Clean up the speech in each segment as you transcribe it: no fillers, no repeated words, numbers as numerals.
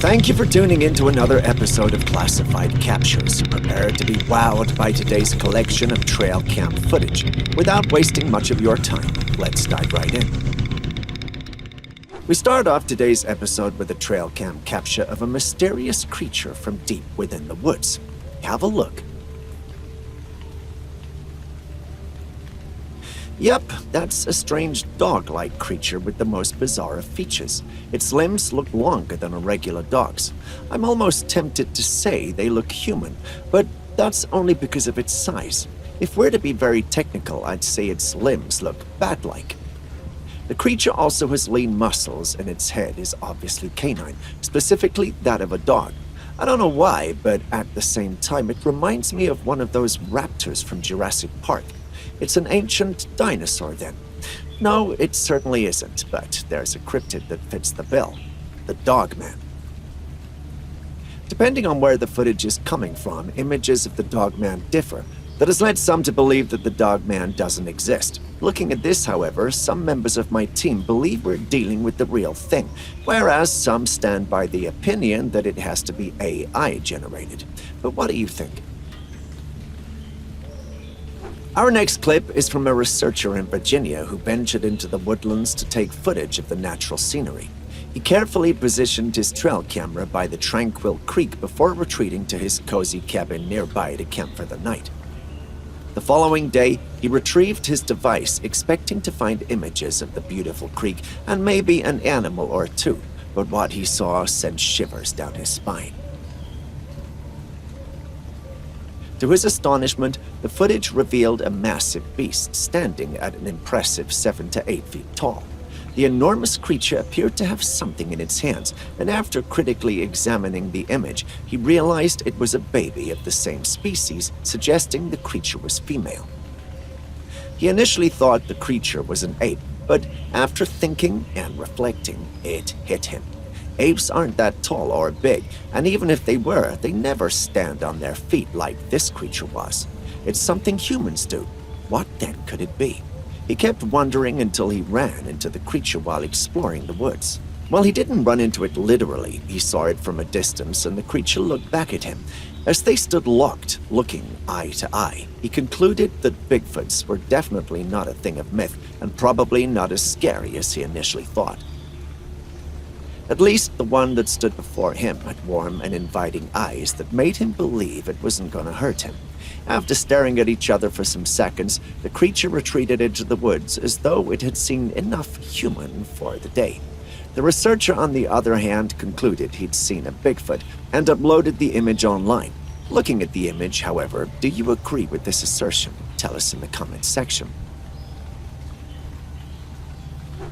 Thank you for tuning in to another episode of Classified Captures. Prepare to be wowed by today's collection of Trailcam footage. Without wasting much of your time, let's dive right in. We start off today's episode with a Trailcam capture of a mysterious creature from deep within the woods. Have a look. Yep, that's a strange dog-like creature with the most bizarre of features. Its limbs look longer than a regular dog's. I'm almost tempted to say they look human, but that's only because of its size. If we're to be very technical, I'd say its limbs look bat-like. The creature also has lean muscles, and its head is obviously canine, specifically that of a dog. I don't know why, but at the same time, it reminds me of one of those raptors from Jurassic Park. It's an ancient dinosaur, then. No, it certainly isn't, but there's a cryptid that fits the bill. The Dogman. Depending on where the footage is coming from, images of the Dogman differ. That has led some to believe that the Dogman doesn't exist. Looking at this, however, some members of my team believe we're dealing with the real thing, whereas some stand by the opinion that it has to be AI generated. But what do you think? Our next clip is from a researcher in Virginia who ventured into the woodlands to take footage of the natural scenery. He carefully positioned his trail camera by the tranquil creek before retreating to his cozy cabin nearby to camp for the night. The following day, he retrieved his device, expecting to find images of the beautiful creek and maybe an animal or two, but what he saw sent shivers down his spine. To his astonishment, the footage revealed a massive beast standing at an impressive 7 to 8 feet tall. The enormous creature appeared to have something in its hands, and after critically examining the image, he realized it was a baby of the same species, suggesting the creature was female. He initially thought the creature was an ape, but after thinking and reflecting, it hit him. Apes aren't that tall or big, and even if they were, they never stand on their feet like this creature was. It's something humans do. What then could it be? He kept wondering until he ran into the creature while exploring the woods. Well, he didn't run into it literally. He saw it from a distance, and the creature looked back at him. As they stood locked, looking eye to eye, he concluded that Bigfoots were definitely not a thing of myth, and probably not as scary as he initially thought. At least the one that stood before him had warm and inviting eyes that made him believe it wasn't going to hurt him. After staring at each other for some seconds, the creature retreated into the woods as though it had seen enough human for the day. The researcher, on the other hand, concluded he'd seen a Bigfoot and uploaded the image online. Looking at the image, however, do you agree with this assertion? Tell us in the comments section.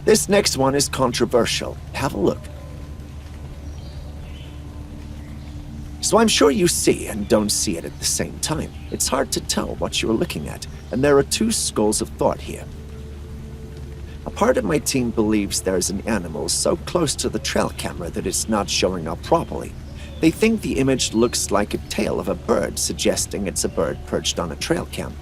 This next one is controversial. Have a look. So I'm sure you see and don't see it at the same time. It's hard to tell what you're looking at, and there are two schools of thought here. A part of my team believes there's an animal so close to the trail camera that it's not showing up properly. They think the image looks like a tail of a bird, suggesting it's a bird perched on a trail cam.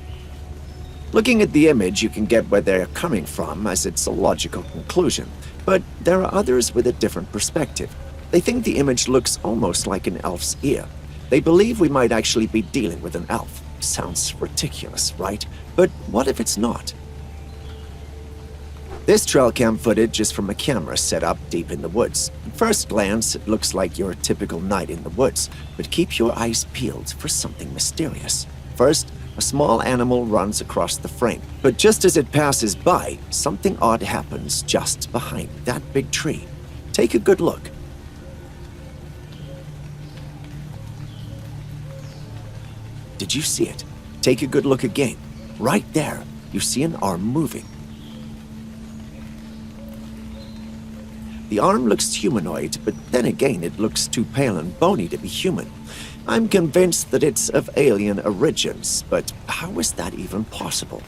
Looking at the image, you can get where they're coming from, as it's a logical conclusion, but there are others with a different perspective. They think the image looks almost like an elf's ear. They believe we might actually be dealing with an elf. Sounds ridiculous, right? But what if it's not? This trailcam footage is from a camera set up deep in the woods. At first glance, it looks like your typical night in the woods, but keep your eyes peeled for something mysterious. First, a small animal runs across the frame, but just as it passes by, something odd happens just behind that big tree. Take a good look. Did you see it? Take a good look again. Right there, you see an arm moving. The arm looks humanoid, but then again it looks too pale and bony to be human. I'm convinced that it's of alien origins, but how is that even possible?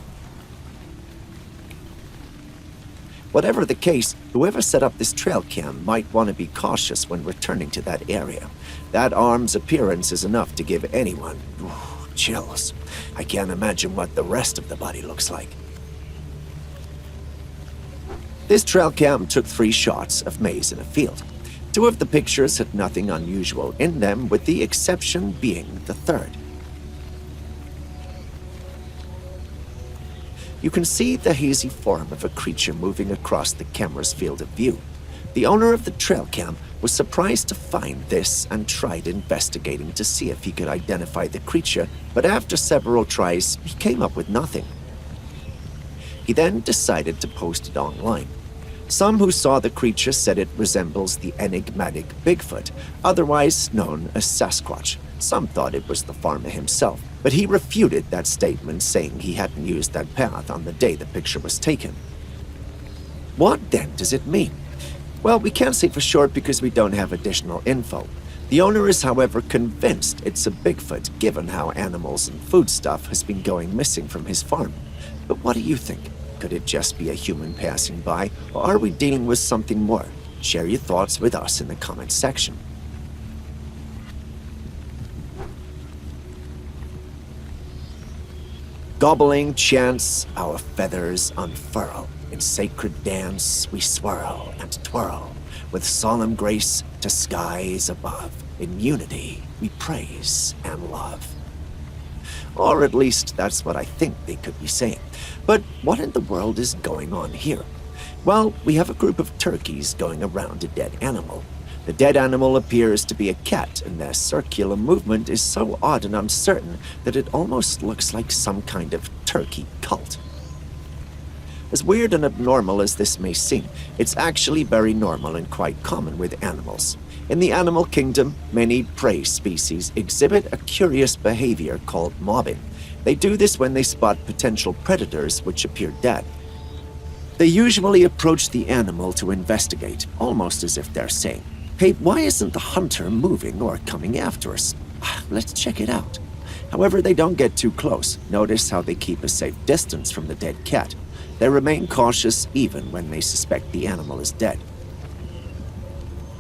Whatever the case, whoever set up this trail cam might want to be cautious when returning to that area. That arm's appearance is enough to give anyone chills. I can't imagine what the rest of the body looks like. This trail cam took 3 shots of maize in a field. Two of the pictures had nothing unusual in them, with the exception being the third. You can see the hazy form of a creature moving across the camera's field of view. The owner of the Trailcam was surprised to find this and tried investigating to see if he could identify the creature, but after several tries, he came up with nothing. He then decided to post it online. Some who saw the creature said it resembles the enigmatic Bigfoot, otherwise known as Sasquatch. Some thought it was the farmer himself, but he refuted that statement, saying he hadn't used that path on the day the picture was taken. What then does it mean? Well, we can't say for sure because we don't have additional info. The owner is, however, convinced it's a Bigfoot, given how animals and foodstuff has been going missing from his farm. But what do you think? Could it just be a human passing by, or are we dealing with something more? Share your thoughts with us in the comments section. Gobbling chants, our feathers unfurl. In sacred dance we swirl and twirl, with solemn grace to skies above. In unity we praise and love. Or at least that's what I think they could be saying. But what in the world is going on here? Well, we have a group of turkeys going around a dead animal. The dead animal appears to be a cat, and their circular movement is so odd and uncertain that it almost looks like some kind of turkey cult. As weird and abnormal as this may seem, it's actually very normal and quite common with animals. In the animal kingdom, many prey species exhibit a curious behavior called mobbing. They do this when they spot potential predators which appear dead. They usually approach the animal to investigate, almost as if they're saying, "Hey, why isn't the hunter moving or coming after us? Let's check it out." However, they don't get too close. Notice how they keep a safe distance from the dead cat. They remain cautious even when they suspect the animal is dead.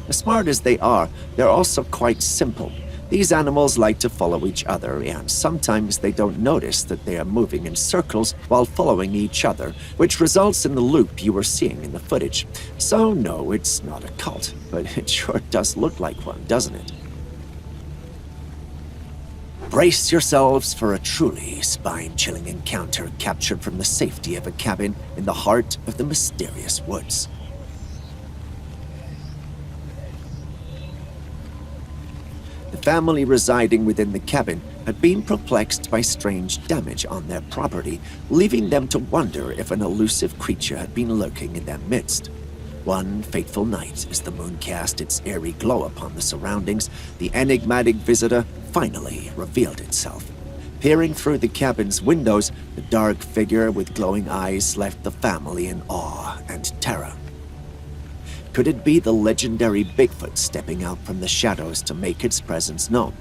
As smart as they are, they're also quite simple. These animals like to follow each other, and sometimes they don't notice that they are moving in circles while following each other, which results in the loop you were seeing in the footage. So no, it's not a cult, but it sure does look like one, doesn't it? Brace yourselves for a truly spine-chilling encounter captured from the safety of a cabin in the heart of the mysterious woods. The family residing within the cabin had been perplexed by strange damage on their property, leaving them to wonder if an elusive creature had been lurking in their midst. One fateful night, as the moon cast its eerie glow upon the surroundings, the enigmatic visitor finally revealed itself. Peering through the cabin's windows, the dark figure with glowing eyes left the family in awe and terror. Could it be the legendary Bigfoot stepping out from the shadows to make its presence known?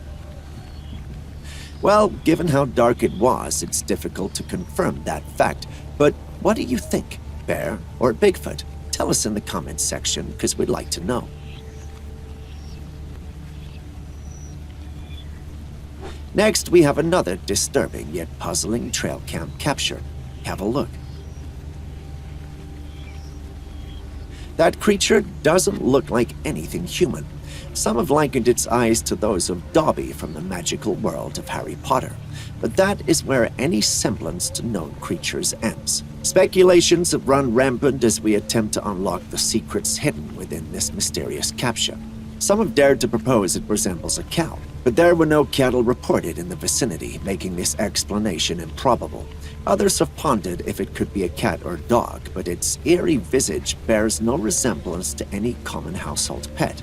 Well, given how dark it was, it's difficult to confirm that fact. But what do you think, Bear or Bigfoot? Tell us in the comments section, because we'd like to know. Next, we have another disturbing yet puzzling Trailcam capture. Have a look. That creature doesn't look like anything human. Some have likened its eyes to those of Dobby from the magical world of Harry Potter. But that is where any semblance to known creatures ends. Speculations have run rampant as we attempt to unlock the secrets hidden within this mysterious capture. Some have dared to propose it resembles a cow, but there were no cattle reported in the vicinity, making this explanation improbable. Others have pondered if it could be a cat or dog, but its eerie visage bears no resemblance to any common household pet.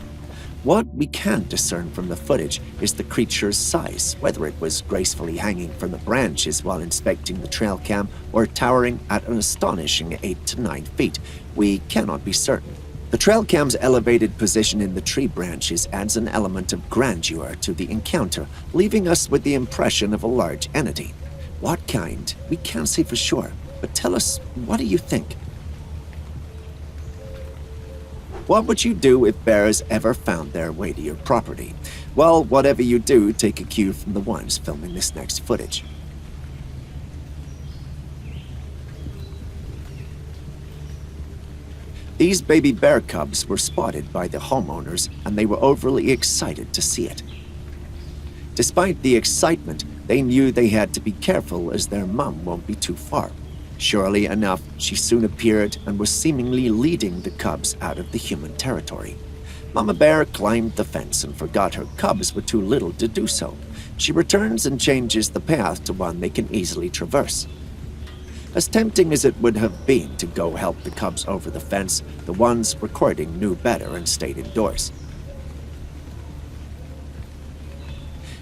What we can discern from the footage is the creature's size, whether it was gracefully hanging from the branches while inspecting the Trailcam or towering at an astonishing 8 to 9 feet. We cannot be certain. The Trailcam's elevated position in the tree branches adds an element of grandeur to the encounter, leaving us with the impression of a large entity. What kind? We can't say for sure, but tell us, what do you think? What would you do if bears ever found their way to your property? Well, whatever you do, take a cue from the ones filming this next footage. These baby bear cubs were spotted by the homeowners, and they were overly excited to see it. Despite the excitement, they knew they had to be careful as their mum won't be too far. Surely enough, she soon appeared and was seemingly leading the cubs out of the human territory. Mama Bear climbed the fence and forgot her cubs were too little to do so. She returns and changes the path to one they can easily traverse. As tempting as it would have been to go help the cubs over the fence, the ones recording knew better and stayed indoors.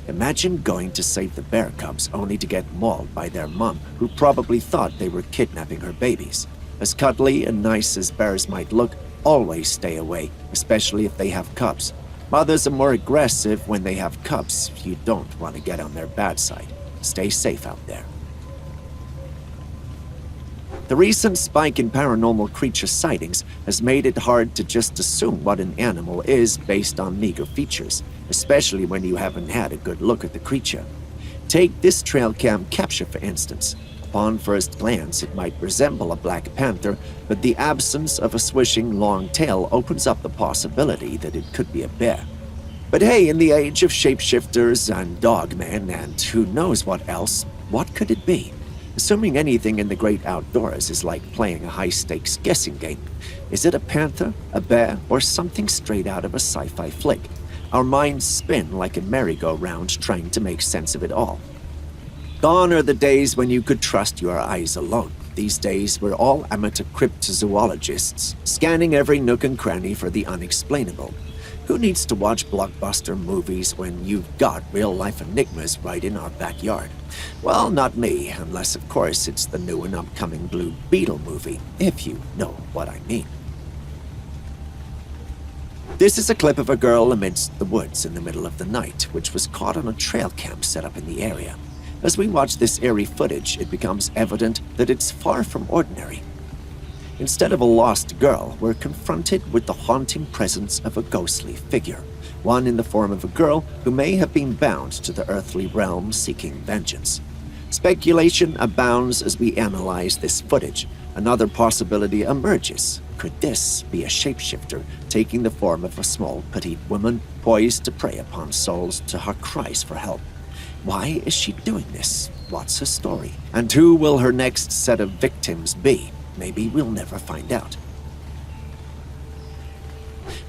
Imagine going to save the bear cubs only to get mauled by their mom, who probably thought they were kidnapping her babies. As cuddly and nice as bears might look, always stay away, especially if they have cubs. Mothers are more aggressive when they have cubs. You don't want to get on their bad side. Stay safe out there. The recent spike in paranormal creature sightings has made it hard to just assume what an animal is based on meager features, especially when you haven't had a good look at the creature. Take this Trailcam capture for instance. Upon first glance, it might resemble a black panther, but the absence of a swishing long tail opens up the possibility that it could be a bear. But hey, in the age of shapeshifters and dogmen and who knows what else, what could it be? Assuming anything in the great outdoors is like playing a high-stakes guessing game. Is it a panther, a bear, or something straight out of a sci-fi flick? Our minds spin like a merry-go-round trying to make sense of it all. Gone are the days when you could trust your eyes alone. These days, we're all amateur cryptozoologists, scanning every nook and cranny for the unexplainable. Who needs to watch blockbuster movies when you've got real-life enigmas right in our backyard? Well, not me, unless of course it's the new and upcoming Blue Beetle movie, if you know what I mean. This is a clip of a girl amidst the woods in the middle of the night, which was caught on a trail cam set up in the area. As we watch this eerie footage, it becomes evident that it's far from ordinary. Instead of a lost girl, we're confronted with the haunting presence of a ghostly figure, one in the form of a girl who may have been bound to the earthly realm seeking vengeance. Speculation abounds as we analyze this footage. Another possibility emerges. Could this be a shapeshifter taking the form of a small, petite woman poised to prey upon souls to her cries for help? Why is she doing this? What's her story? And who will her next set of victims be? Maybe we'll never find out.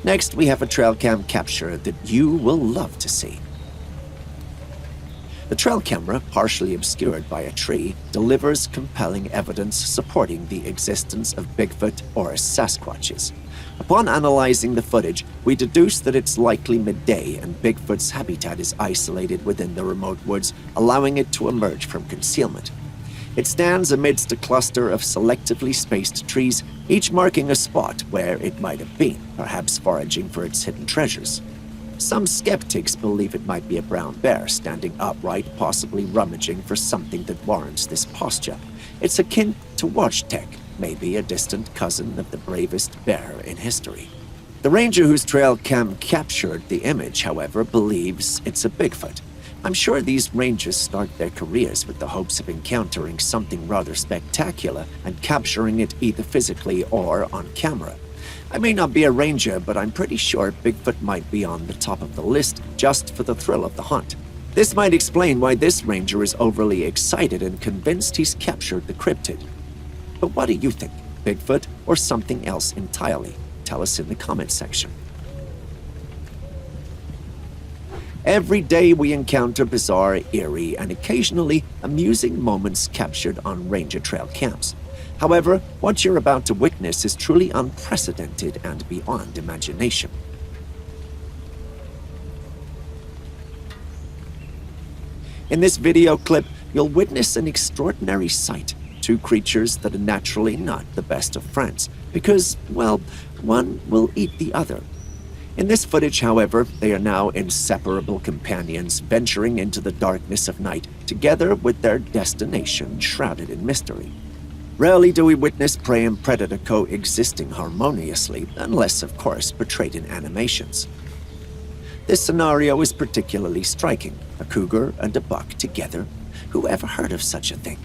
Next, we have a Trailcam capture that you will love to see. The trail camera, partially obscured by a tree, delivers compelling evidence supporting the existence of Bigfoot or Sasquatches. Upon analyzing the footage, we deduce that it's likely midday and Bigfoot's habitat is isolated within the remote woods, allowing it to emerge from concealment. It stands amidst a cluster of selectively spaced trees, each marking a spot where it might have been, perhaps foraging for its hidden treasures. Some skeptics believe it might be a brown bear standing upright, possibly rummaging for something that warrants this posture. It's akin to watch tech, maybe a distant cousin of the bravest bear in history. The ranger whose trail cam captured the image, however, believes it's a Bigfoot. I'm sure these rangers start their careers with the hopes of encountering something rather spectacular and capturing it either physically or on camera. I may not be a ranger, but I'm pretty sure Bigfoot might be on the top of the list just for the thrill of the hunt. This might explain why this ranger is overly excited and convinced he's captured the cryptid. But what do you think? Bigfoot or something else entirely? Tell us in the comment section. Every day we encounter bizarre, eerie, and occasionally amusing moments captured on ranger trail cams. However, what you're about to witness is truly unprecedented and beyond imagination. In this video clip, you'll witness an extraordinary sight. Two creatures that are naturally not the best of friends, because, well, one will eat the other. In this footage, however, they are now inseparable companions venturing into the darkness of night, together with their destination shrouded in mystery. Rarely do we witness prey and predator coexisting harmoniously, unless, of course, portrayed in animations. This scenario is particularly striking. A cougar and a buck together. Who ever heard of such a thing?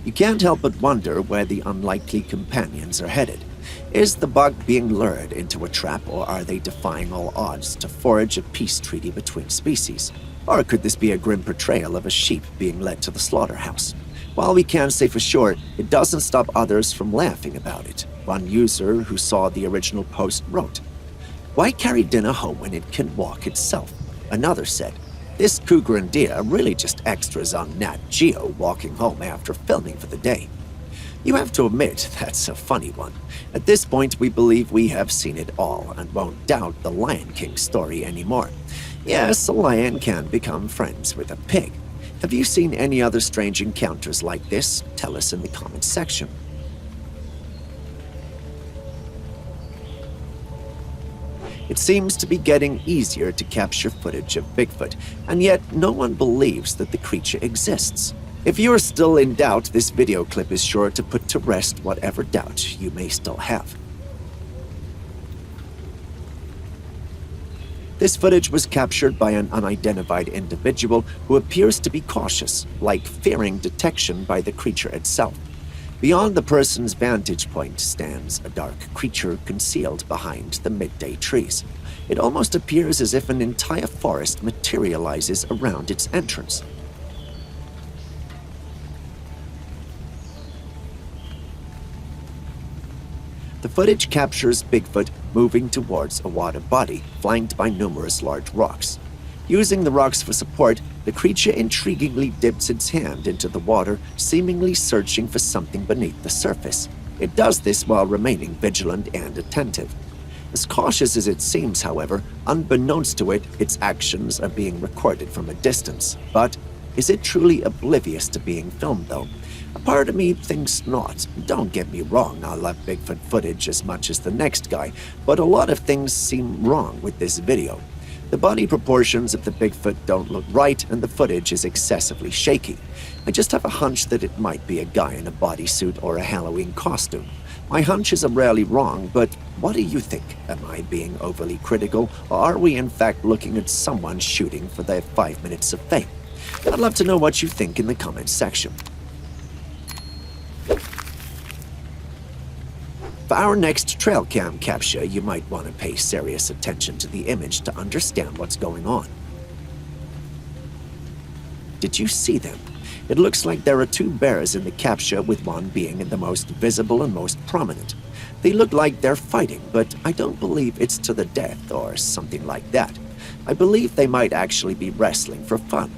You can't help but wonder where the unlikely companions are headed. Is the buck being lured into a trap, or are they defying all odds to forge a peace treaty between species? Or could this be a grim portrayal of a sheep being led to the slaughterhouse? While we can't say for sure, it doesn't stop others from laughing about it. One user who saw the original post wrote, "Why carry dinner home when it can walk itself?" Another said, "This cougar and deer are really just extras on Nat Geo walking home after filming for the day." You have to admit, that's a funny one. At this point, we believe we have seen it all and won't doubt the Lion King story anymore. Yes, a lion can become friends with a pig. Have you seen any other strange encounters like this? Tell us in the comments section. It seems to be getting easier to capture footage of Bigfoot, and yet no one believes that the creature exists. If you are still in doubt, this video clip is sure to put to rest whatever doubt you may still have. This footage was captured by an unidentified individual who appears to be cautious, like fearing detection by the creature itself. Beyond the person's vantage point stands a dark creature concealed behind the midday trees. It almost appears as if an entire forest materializes around its entrance. The footage captures Bigfoot moving towards a water body, flanked by numerous large rocks. Using the rocks for support, the creature intriguingly dips its hand into the water, seemingly searching for something beneath the surface. It does this while remaining vigilant and attentive. As cautious as it seems, however, unbeknownst to it, its actions are being recorded from a distance. But is it truly oblivious to being filmed, though? A part of me thinks not. Don't get me wrong, I love Bigfoot footage as much as the next guy, but a lot of things seem wrong with this video. The body proportions of the Bigfoot don't look right, and the footage is excessively shaky. I just have a hunch that it might be a guy in a bodysuit or a Halloween costume. My hunches are rarely wrong, but what do you think? Am I being overly critical, or are we in fact looking at someone shooting for their 5 minutes of fame? I'd love to know what you think in the comments section. For our next Trailcam capture, you might want to pay serious attention to the image to understand what's going on. Did you see them? It looks like there are two bears in the capture, with one being the most visible and most prominent. They look like they're fighting, but I don't believe it's to the death or something like that. I believe they might actually be wrestling for fun.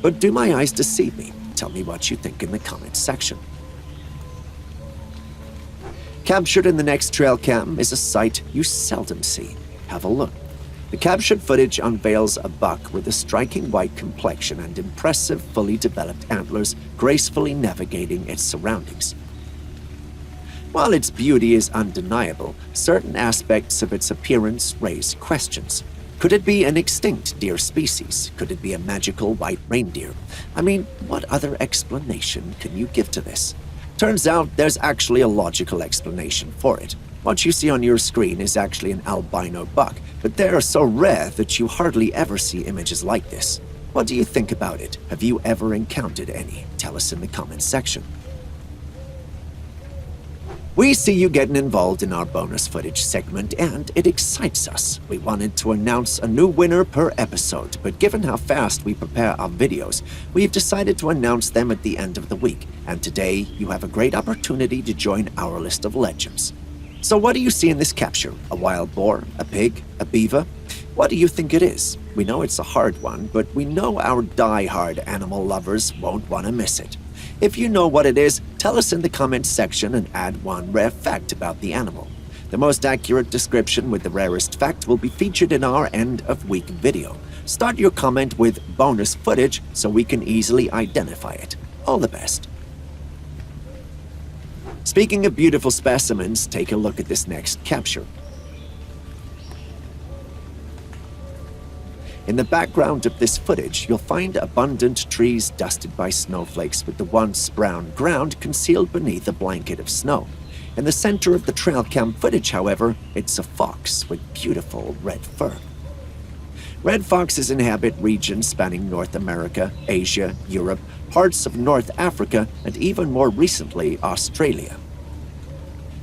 But do my eyes deceive me? Tell me what you think in the comments section. Captured in the next Trailcam is a sight you seldom see. Have a look. The captured footage unveils a buck with a striking white complexion and impressive, fully developed antlers, gracefully navigating its surroundings. While its beauty is undeniable, certain aspects of its appearance raise questions. Could it be an extinct deer species? Could it be a magical white reindeer? I mean, what other explanation can you give to this? Turns out there's actually a logical explanation for it. What you see on your screen is actually an albino buck, but they are so rare that you hardly ever see images like this. What do you think about it? Have you ever encountered any? Tell us in the comments section. We see you getting involved in our bonus footage segment, and it excites us. We wanted to announce a new winner per episode, but given how fast we prepare our videos, we've decided to announce them at the end of the week, and today you have a great opportunity to join our list of legends. So what do you see in this capture? A wild boar? A pig? A beaver? What do you think it is? We know it's a hard one, but we know our die-hard animal lovers won't want to miss it. If you know what it is, tell us in the comments section and add one rare fact about the animal. The most accurate description with the rarest fact will be featured in our end-of-week video. Start your comment with bonus footage so we can easily identify it. All the best. Speaking of beautiful specimens, take a look at this next capture. In the background of this footage, you'll find abundant trees dusted by snowflakes with the once brown ground concealed beneath a blanket of snow. In the center of the Trailcam footage, however, it's a fox with beautiful red fur. Red foxes inhabit regions spanning North America, Asia, Europe, parts of North Africa, and even more recently, Australia.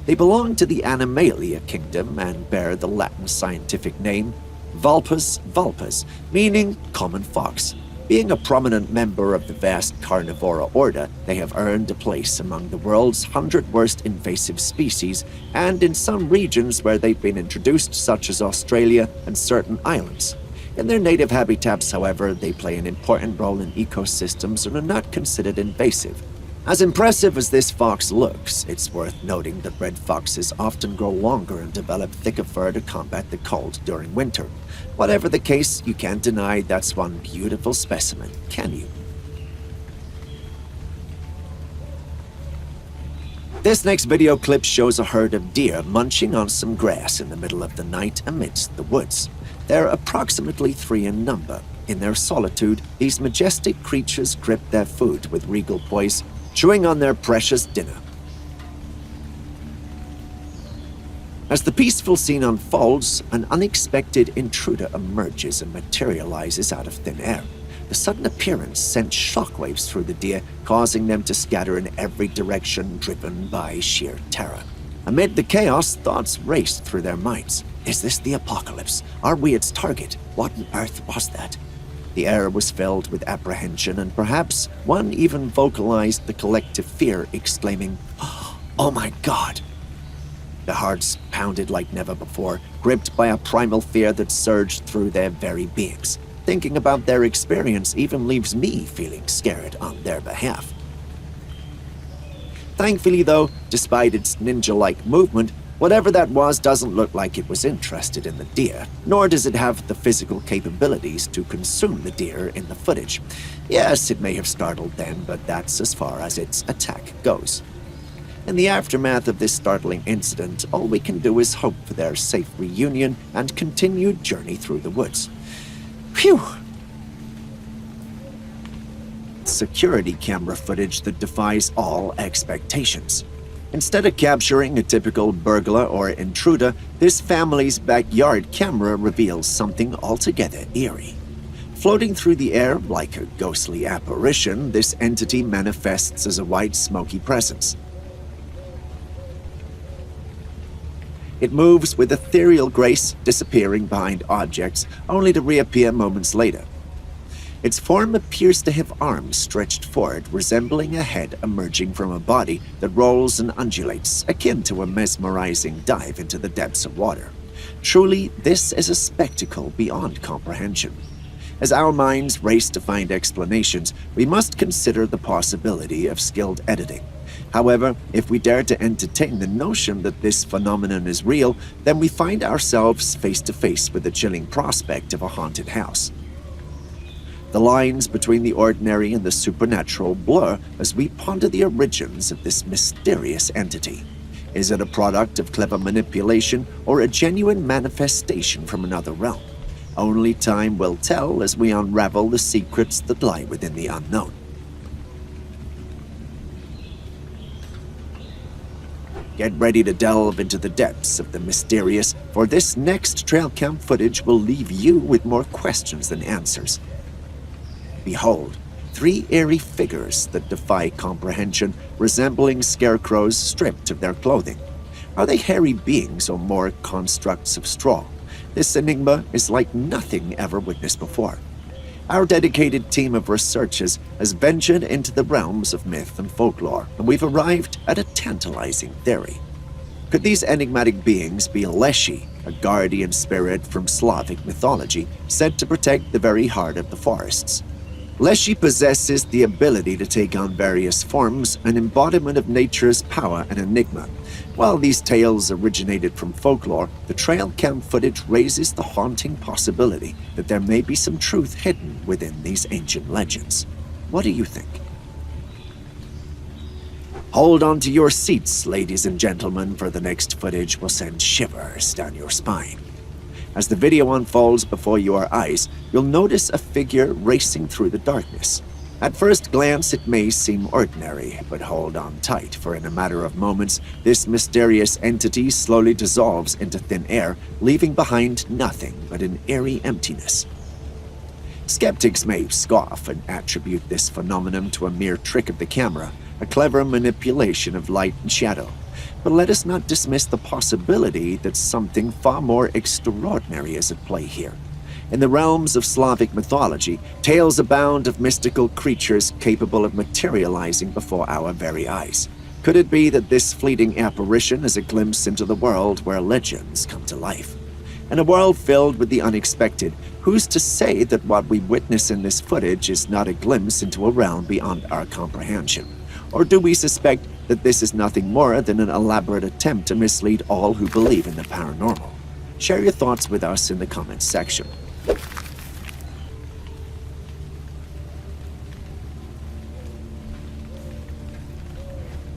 They belong to the Animalia kingdom and bear the Latin scientific name Vulpes vulpes, meaning common fox. Being a prominent member of the vast carnivora order, they have earned a place among the world's 100 worst invasive species, and in some regions where they've been introduced, such as Australia and certain islands. In their native habitats, however, they play an important role in ecosystems and are not considered invasive. As impressive as this fox looks, it's worth noting that red foxes often grow longer and develop thicker fur to combat the cold during winter. Whatever the case, you can't deny that's one beautiful specimen, can you? This next video clip shows a herd of deer munching on some grass in the middle of the night amidst the woods. They're approximately 3 in number. In their solitude, these majestic creatures grip their food with regal poise, chewing on their precious dinner. As the peaceful scene unfolds, an unexpected intruder emerges and materializes out of thin air. The sudden appearance sent shockwaves through the deer, causing them to scatter in every direction, driven by sheer terror. Amid the chaos, thoughts raced through their minds. Is this the apocalypse? Are we its target? What on earth was that? The air was filled with apprehension, and perhaps one even vocalized the collective fear, exclaiming, "Oh my God!" Their hearts pounded like never before, gripped by a primal fear that surged through their very beings. Thinking about their experience even leaves me feeling scared on their behalf. Thankfully, though, despite its ninja-like movement, whatever that was doesn't look like it was interested in the deer, nor does it have the physical capabilities to consume the deer in the footage. Yes, it may have startled them, but that's as far as its attack goes. In the aftermath of this startling incident, all we can do is hope for their safe reunion and continued journey through the woods. Phew! Security camera footage that defies all expectations. Instead of capturing a typical burglar or intruder, this family's backyard camera reveals something altogether eerie. Floating through the air like a ghostly apparition, this entity manifests as a white, smoky presence. It moves with ethereal grace, disappearing behind objects, only to reappear moments later. Its form appears to have arms stretched forward, resembling a head emerging from a body that rolls and undulates, akin to a mesmerizing dive into the depths of water. Truly, this is a spectacle beyond comprehension. As our minds race to find explanations, we must consider the possibility of skilled editing. However, if we dare to entertain the notion that this phenomenon is real, then we find ourselves face to face with the chilling prospect of a haunted house. The lines between the ordinary and the supernatural blur as we ponder the origins of this mysterious entity. Is it a product of clever manipulation or a genuine manifestation from another realm? Only time will tell as we unravel the secrets that lie within the unknown. Get ready to delve into the depths of the mysterious, for this next Trailcam footage will leave you with more questions than answers. Behold, 3 eerie figures that defy comprehension, resembling scarecrows stripped of their clothing. Are they hairy beings or more constructs of straw? This enigma is like nothing ever witnessed before. Our dedicated team of researchers has ventured into the realms of myth and folklore, and we've arrived at a tantalizing theory. Could these enigmatic beings be Leshy, a guardian spirit from Slavic mythology, said to protect the very heart of the forests? Leshy possesses the ability to take on various forms, an embodiment of nature's power and enigma. While these tales originated from folklore, the Trailcam footage raises the haunting possibility that there may be some truth hidden within these ancient legends. What do you think? Hold on to your seats, ladies and gentlemen, for the next footage will send shivers down your spine. As the video unfolds before your eyes, you'll notice a figure racing through the darkness. At first glance, it may seem ordinary, but hold on tight, for in a matter of moments, this mysterious entity slowly dissolves into thin air, leaving behind nothing but an eerie emptiness. Skeptics may scoff and attribute this phenomenon to a mere trick of the camera, a clever manipulation of light and shadow. But let us not dismiss the possibility that something far more extraordinary is at play here. In the realms of Slavic mythology, tales abound of mystical creatures capable of materializing before our very eyes. Could it be that this fleeting apparition is a glimpse into the world where legends come to life? In a world filled with the unexpected, who's to say that what we witness in this footage is not a glimpse into a realm beyond our comprehension? Or do we suspect that this is nothing more than an elaborate attempt to mislead all who believe in the paranormal? Share your thoughts with us in the comments section.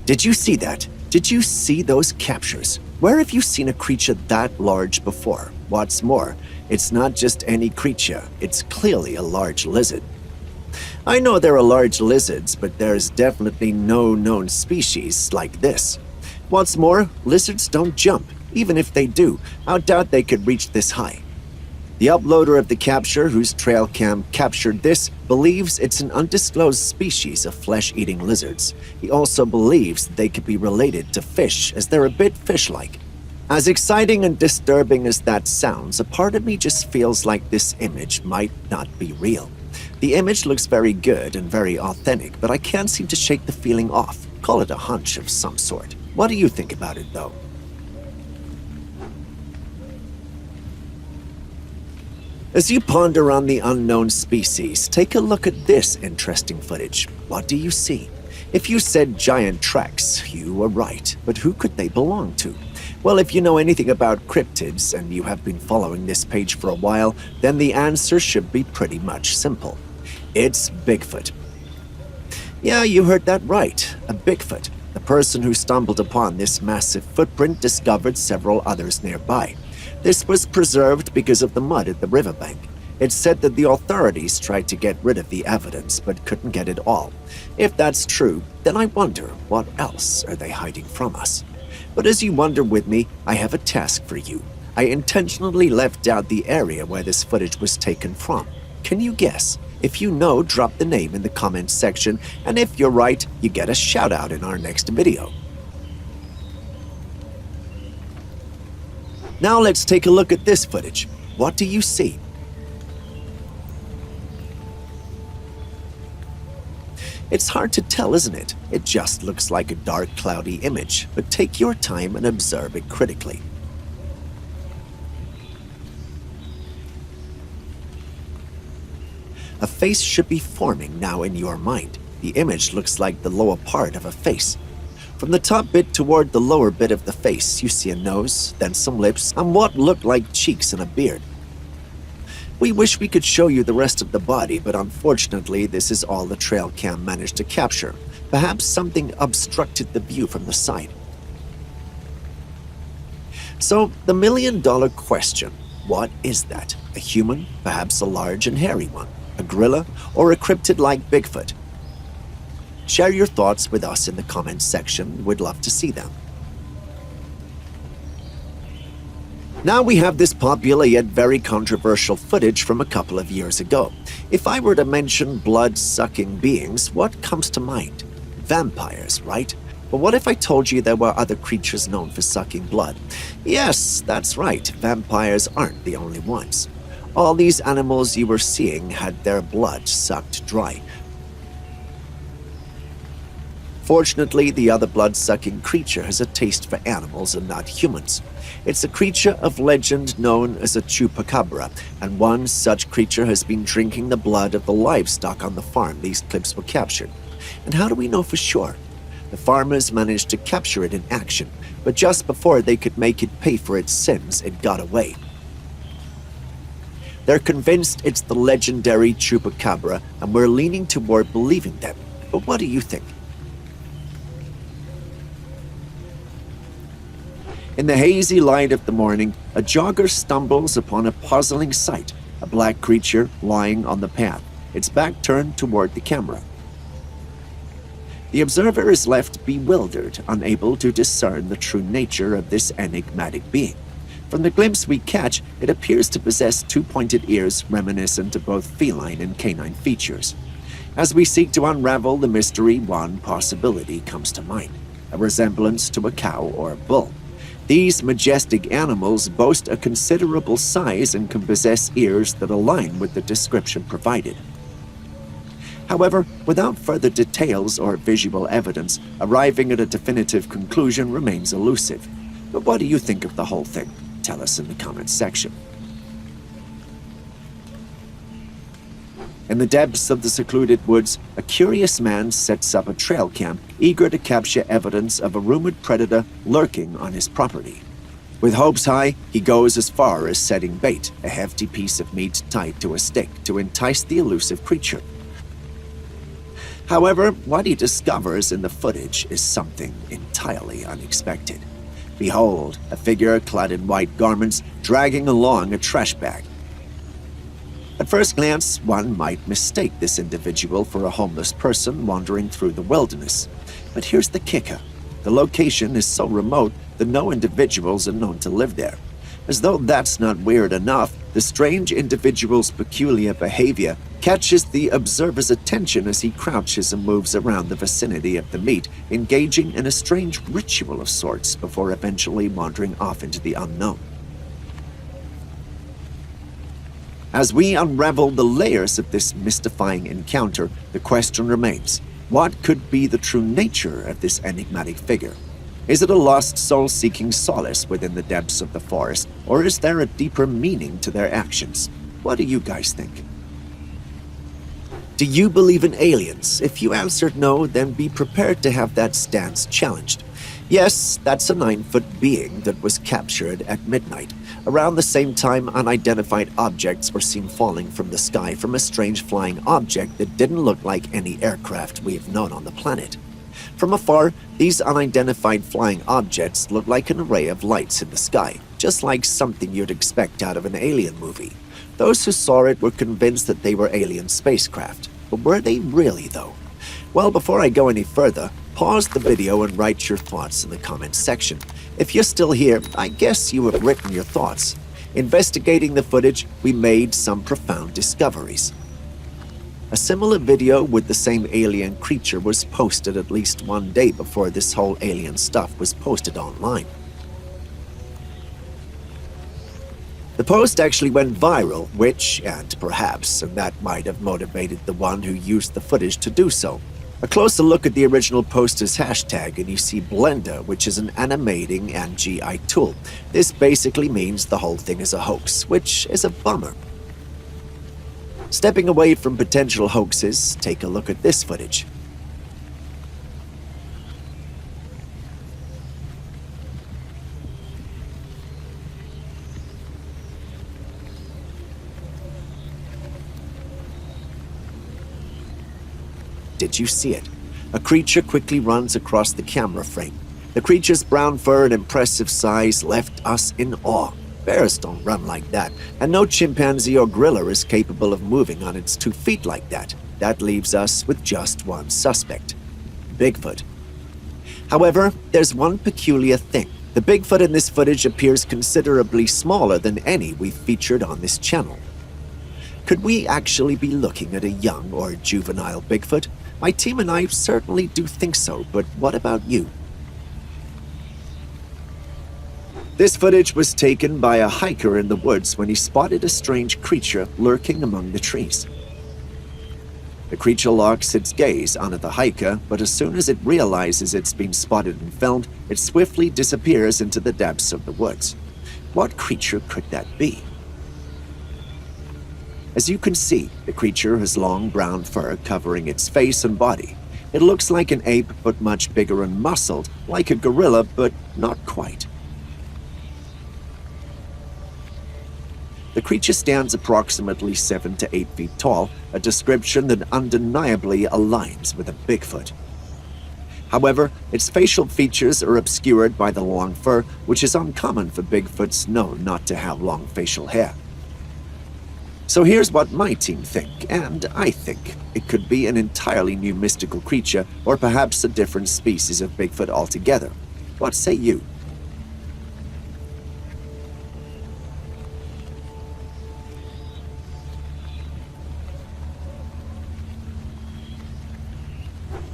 Did you see that? Did you see those captures? Where have you seen a creature that large before? What's more, it's not just any creature, it's clearly a large lizard. I know there are large lizards, but there's definitely no known species like this. What's more, lizards don't jump. Even if they do, I doubt they could reach this high. The uploader of the capture, whose Trailcam captured this, believes it's an undisclosed species of flesh-eating lizards. He also believes they could be related to fish, as they're a bit fish-like. As exciting and disturbing as that sounds, a part of me just feels like this image might not be real. The image looks very good and very authentic, but I can't seem to shake the feeling off. Call it a hunch of some sort. What do you think about it, though? As you ponder on the unknown species, take a look at this interesting footage. What do you see? If you said giant tracks, you were right, but who could they belong to? Well, if you know anything about cryptids and you have been following this page for a while, then the answer should be pretty much simple. It's Bigfoot. Yeah, you heard that right, a Bigfoot. The person who stumbled upon this massive footprint discovered several others nearby. This was preserved because of the mud at the riverbank. It's said that the authorities tried to get rid of the evidence but couldn't get it all. If that's true, then I wonder what else are they hiding from us. But as you wonder with me, I have a task for you. I intentionally left out the area where this footage was taken from. Can you guess? If you know, drop the name in the comments section, and if you're right, you get a shout out in our next video. Now let's take a look at this footage. What do you see? It's hard to tell, isn't it? It just looks like a dark, cloudy image, but take your time and observe it critically. A face should be forming now in your mind. The image looks like the lower part of a face. From the top bit toward the lower bit of the face, you see a nose, then some lips, and what look like cheeks and a beard. We wish we could show you the rest of the body, but unfortunately, this is all the Trailcam managed to capture. Perhaps something obstructed the view from the side. So, the million-dollar question, what is that? A human? Perhaps a large and hairy one? A gorilla? Or a cryptid like Bigfoot? Share your thoughts with us in the comments section. We'd love to see them. Now we have this popular yet very controversial footage from a couple of years ago. If I were to mention blood-sucking beings, what comes to mind? Vampires, right? But what if I told you there were other creatures known for sucking blood? Yes, that's right. Vampires aren't the only ones. All these animals you were seeing had their blood sucked dry. Fortunately, the other blood-sucking creature has a taste for animals and not humans. It's a creature of legend known as a chupacabra, and one such creature has been drinking the blood of the livestock on the farm these clips were captured. And how do we know for sure? The farmers managed to capture it in action, but just before they could make it pay for its sins, it got away. They're convinced it's the legendary chupacabra, and we're leaning toward believing them. But what do you think? In the hazy light of the morning, a jogger stumbles upon a puzzling sight, a black creature lying on the path, its back turned toward the camera. The observer is left bewildered, unable to discern the true nature of this enigmatic being. From the glimpse we catch, it appears to possess two pointed ears reminiscent of both feline and canine features. As we seek to unravel the mystery, one possibility comes to mind. a resemblance to a cow or a bull. These majestic animals boast a considerable size and can possess ears that align with the description provided. However, without further details or visual evidence, arriving at a definitive conclusion remains elusive. But what do you think of the whole thing? Tell us in the comments section. In the depths of the secluded woods, a curious man sets up a trail cam, eager to capture evidence of a rumored predator lurking on his property. With hopes high, he goes as far as setting bait, a hefty piece of meat tied to a stick, to entice the elusive creature. However, what he discovers in the footage is something entirely unexpected. Behold, a figure clad in white garments dragging along a trash bag. At first glance, one might mistake this individual for a homeless person wandering through the wilderness. But here's the kicker. The location is so remote that no individuals are known to live there. As though that's not weird enough, the strange individual's peculiar behavior catches the observer's attention as he crouches and moves around the vicinity of the meat, engaging in a strange ritual of sorts before eventually wandering off into the unknown. As we unravel the layers of this mystifying encounter, the question remains, what could be the true nature of this enigmatic figure? Is it a lost soul seeking solace within the depths of the forest, or is there a deeper meaning to their actions? What do you guys think? Do you believe in aliens? If you answered no, then be prepared to have that stance challenged. Yes, that's a 9-foot being that was captured at midnight. Around the same time, unidentified objects were seen falling from the sky from a strange flying object that didn't look like any aircraft we have known on the planet. From afar, these unidentified flying objects looked like an array of lights in the sky, just like something you'd expect out of an alien movie. Those who saw it were convinced that they were alien spacecraft. But were they really, though? Well, before I go any further, pause the video and write your thoughts in the comments section. If you're still here, I guess you have written your thoughts. Investigating the footage, we made some profound discoveries. A similar video with the same alien creature was posted at least one day before this whole alien stuff was posted online. The post actually went viral, which, and perhaps, that might have motivated the one who used the footage to do so. A closer look at the original poster's hashtag and you see Blender, which is an animating and GI tool. This basically means the whole thing is a hoax, which is a bummer. Stepping away from potential hoaxes, take a look at this footage. Did you see it? A creature quickly runs across the camera frame. The creature's brown fur and impressive size left us in awe. Bears don't run like that, and no chimpanzee or gorilla is capable of moving on its 2 feet like that. That leaves us with just one suspect: Bigfoot. However, there's one peculiar thing. The Bigfoot in this footage appears considerably smaller than any we've featured on this channel. Could we actually be looking at a young or juvenile Bigfoot? My team and I certainly do think so, but what about you? This footage was taken by a hiker in the woods when he spotted a strange creature lurking among the trees. The creature locks its gaze onto the hiker, but as soon as it realizes it's been spotted and filmed, it swiftly disappears into the depths of the woods. What creature could that be? As you can see, the creature has long brown fur covering its face and body. It looks like an ape, but much bigger and muscled, like a gorilla, but not quite. The creature stands approximately 7 to 8 feet tall, a description that undeniably aligns with a Bigfoot. However, its facial features are obscured by the long fur, which is uncommon for Bigfoots known not to have long facial hair. So here's what my team think, and I think it could be an entirely new mystical creature, or perhaps a different species of Bigfoot altogether. What say you?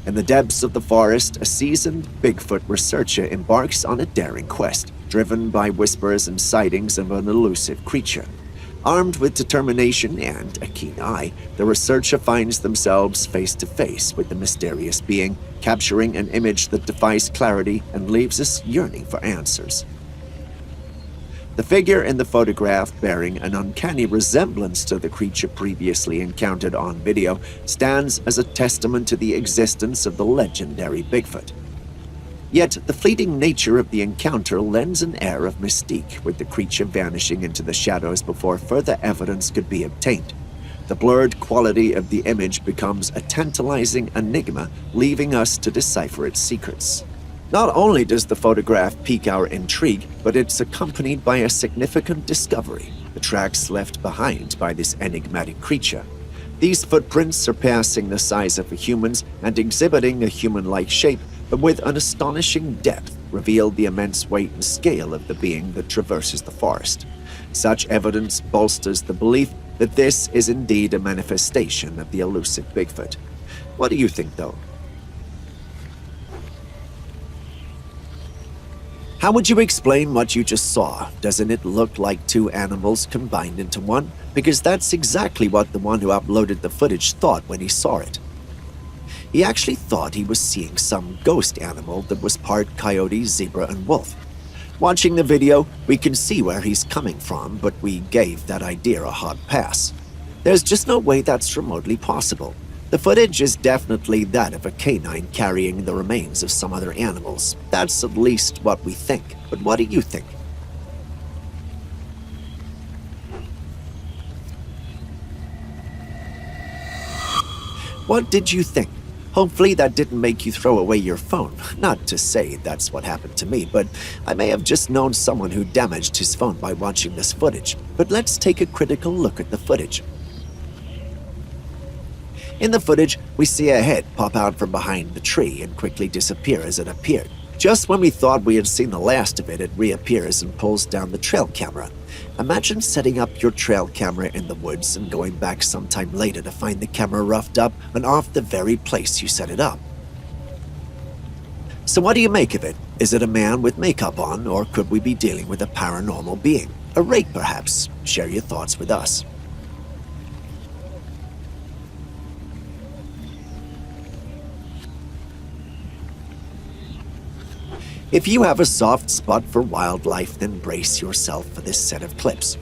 In the depths of the forest, a seasoned Bigfoot researcher embarks on a daring quest, driven by whispers and sightings of an elusive creature. Armed with determination and a keen eye, the researcher finds themselves face to face with the mysterious being, capturing an image that defies clarity and leaves us yearning for answers. The figure in the photograph, bearing an uncanny resemblance to the creature previously encountered on video, stands as a testament to the existence of the legendary Bigfoot. Yet, the fleeting nature of the encounter lends an air of mystique, with the creature vanishing into the shadows before further evidence could be obtained. The blurred quality of the image becomes a tantalizing enigma, leaving us to decipher its secrets. Not only does the photograph pique our intrigue, but it's accompanied by a significant discovery: the tracks left behind by this enigmatic creature. These footprints, surpassing the size of a human's and exhibiting a human-like shape, but with an astonishing depth, reveal the immense weight and scale of the being that traverses the forest. Such evidence bolsters the belief that this is indeed a manifestation of the elusive Bigfoot. What do you think, though? How would you explain what you just saw? Doesn't it look like two animals combined into one? Because that's exactly what the one who uploaded the footage thought when he saw it. He actually thought he was seeing some ghost animal that was part coyote, zebra, and wolf. Watching the video, we can see where he's coming from, but we gave that idea a hard pass. There's just no way that's remotely possible. The footage is definitely that of a canine carrying the remains of some other animals. That's at least what we think. But what do you think? What did you think? Hopefully that didn't make you throw away your phone. Not to say that's what happened to me, but I may have just known someone who damaged his phone by watching this footage. But let's take a critical look at the footage. In the footage, we see a head pop out from behind the tree and quickly disappear as it appeared. Just when we thought we had seen the last of it, it reappears and pulls down the trail camera. Imagine setting up your trail camera in the woods and going back sometime later to find the camera roughed up and off the very place you set it up. So what do you make of it? Is it a man with makeup on, or could we be dealing with a paranormal being? A wraith, perhaps? Share your thoughts with us. If you have a soft spot for wildlife, then brace yourself for this set of clips.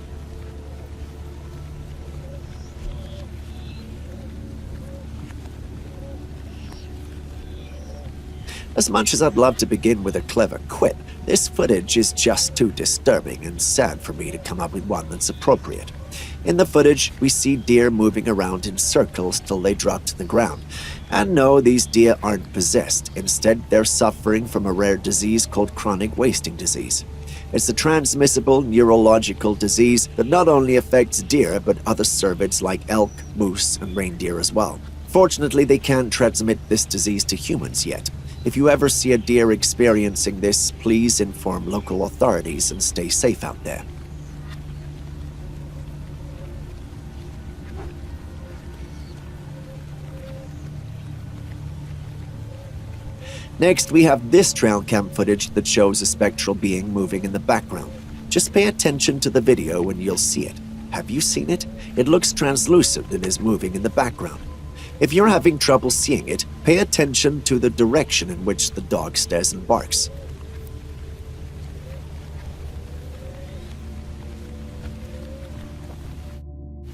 As much as I'd love to begin with a clever quip, this footage is just too disturbing and sad for me to come up with one that's appropriate. In the footage, we see deer moving around in circles till they drop to the ground. And no, these deer aren't possessed. Instead, they're suffering from a rare disease called chronic wasting disease. It's a transmissible neurological disease that not only affects deer, but other cervids like elk, moose, and reindeer as well. Fortunately, they can't transmit this disease to humans yet. If you ever see a deer experiencing this, please inform local authorities and stay safe out there. Next, we have this Trailcam footage that shows a spectral being moving in the background. Just pay attention to the video and you'll see it. Have you seen it? It looks translucent and is moving in the background. If you're having trouble seeing it, pay attention to the direction in which the dog stares and barks.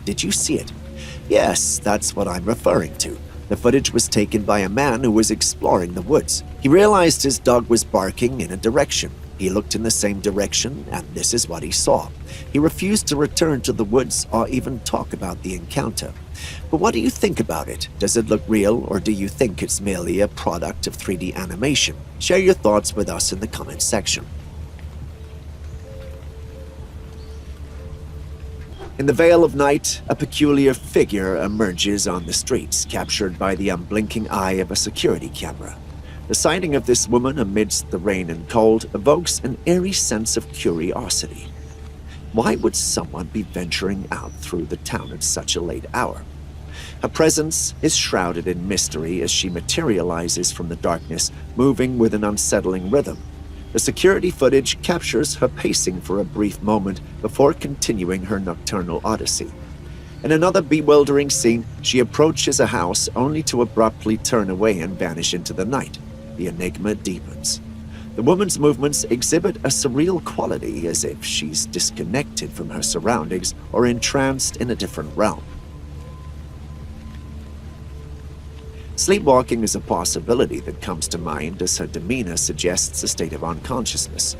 Did you see it? Yes, that's what I'm referring to. The footage was taken by a man who was exploring the woods. He realized his dog was barking in a direction. He looked in the same direction, and this is what he saw. He refused to return to the woods or even talk about the encounter. But what do you think about it? Does it look real, or do you think it's merely a product of 3D animation? Share your thoughts with us in the comments section. In the veil of night, a peculiar figure emerges on the streets, captured by the unblinking eye of a security camera. The sighting of this woman amidst the rain and cold evokes an eerie sense of curiosity. Why would someone be venturing out through the town at such a late hour? Her presence is shrouded in mystery as she materializes from the darkness, moving with an unsettling rhythm. The security footage captures her pacing for a brief moment before continuing her nocturnal odyssey. In another bewildering scene, she approaches a house only to abruptly turn away and vanish into the night. The enigma deepens. The woman's movements exhibit a surreal quality, as if she's disconnected from her surroundings or entranced in a different realm. Sleepwalking is a possibility that comes to mind as her demeanor suggests a state of unconsciousness.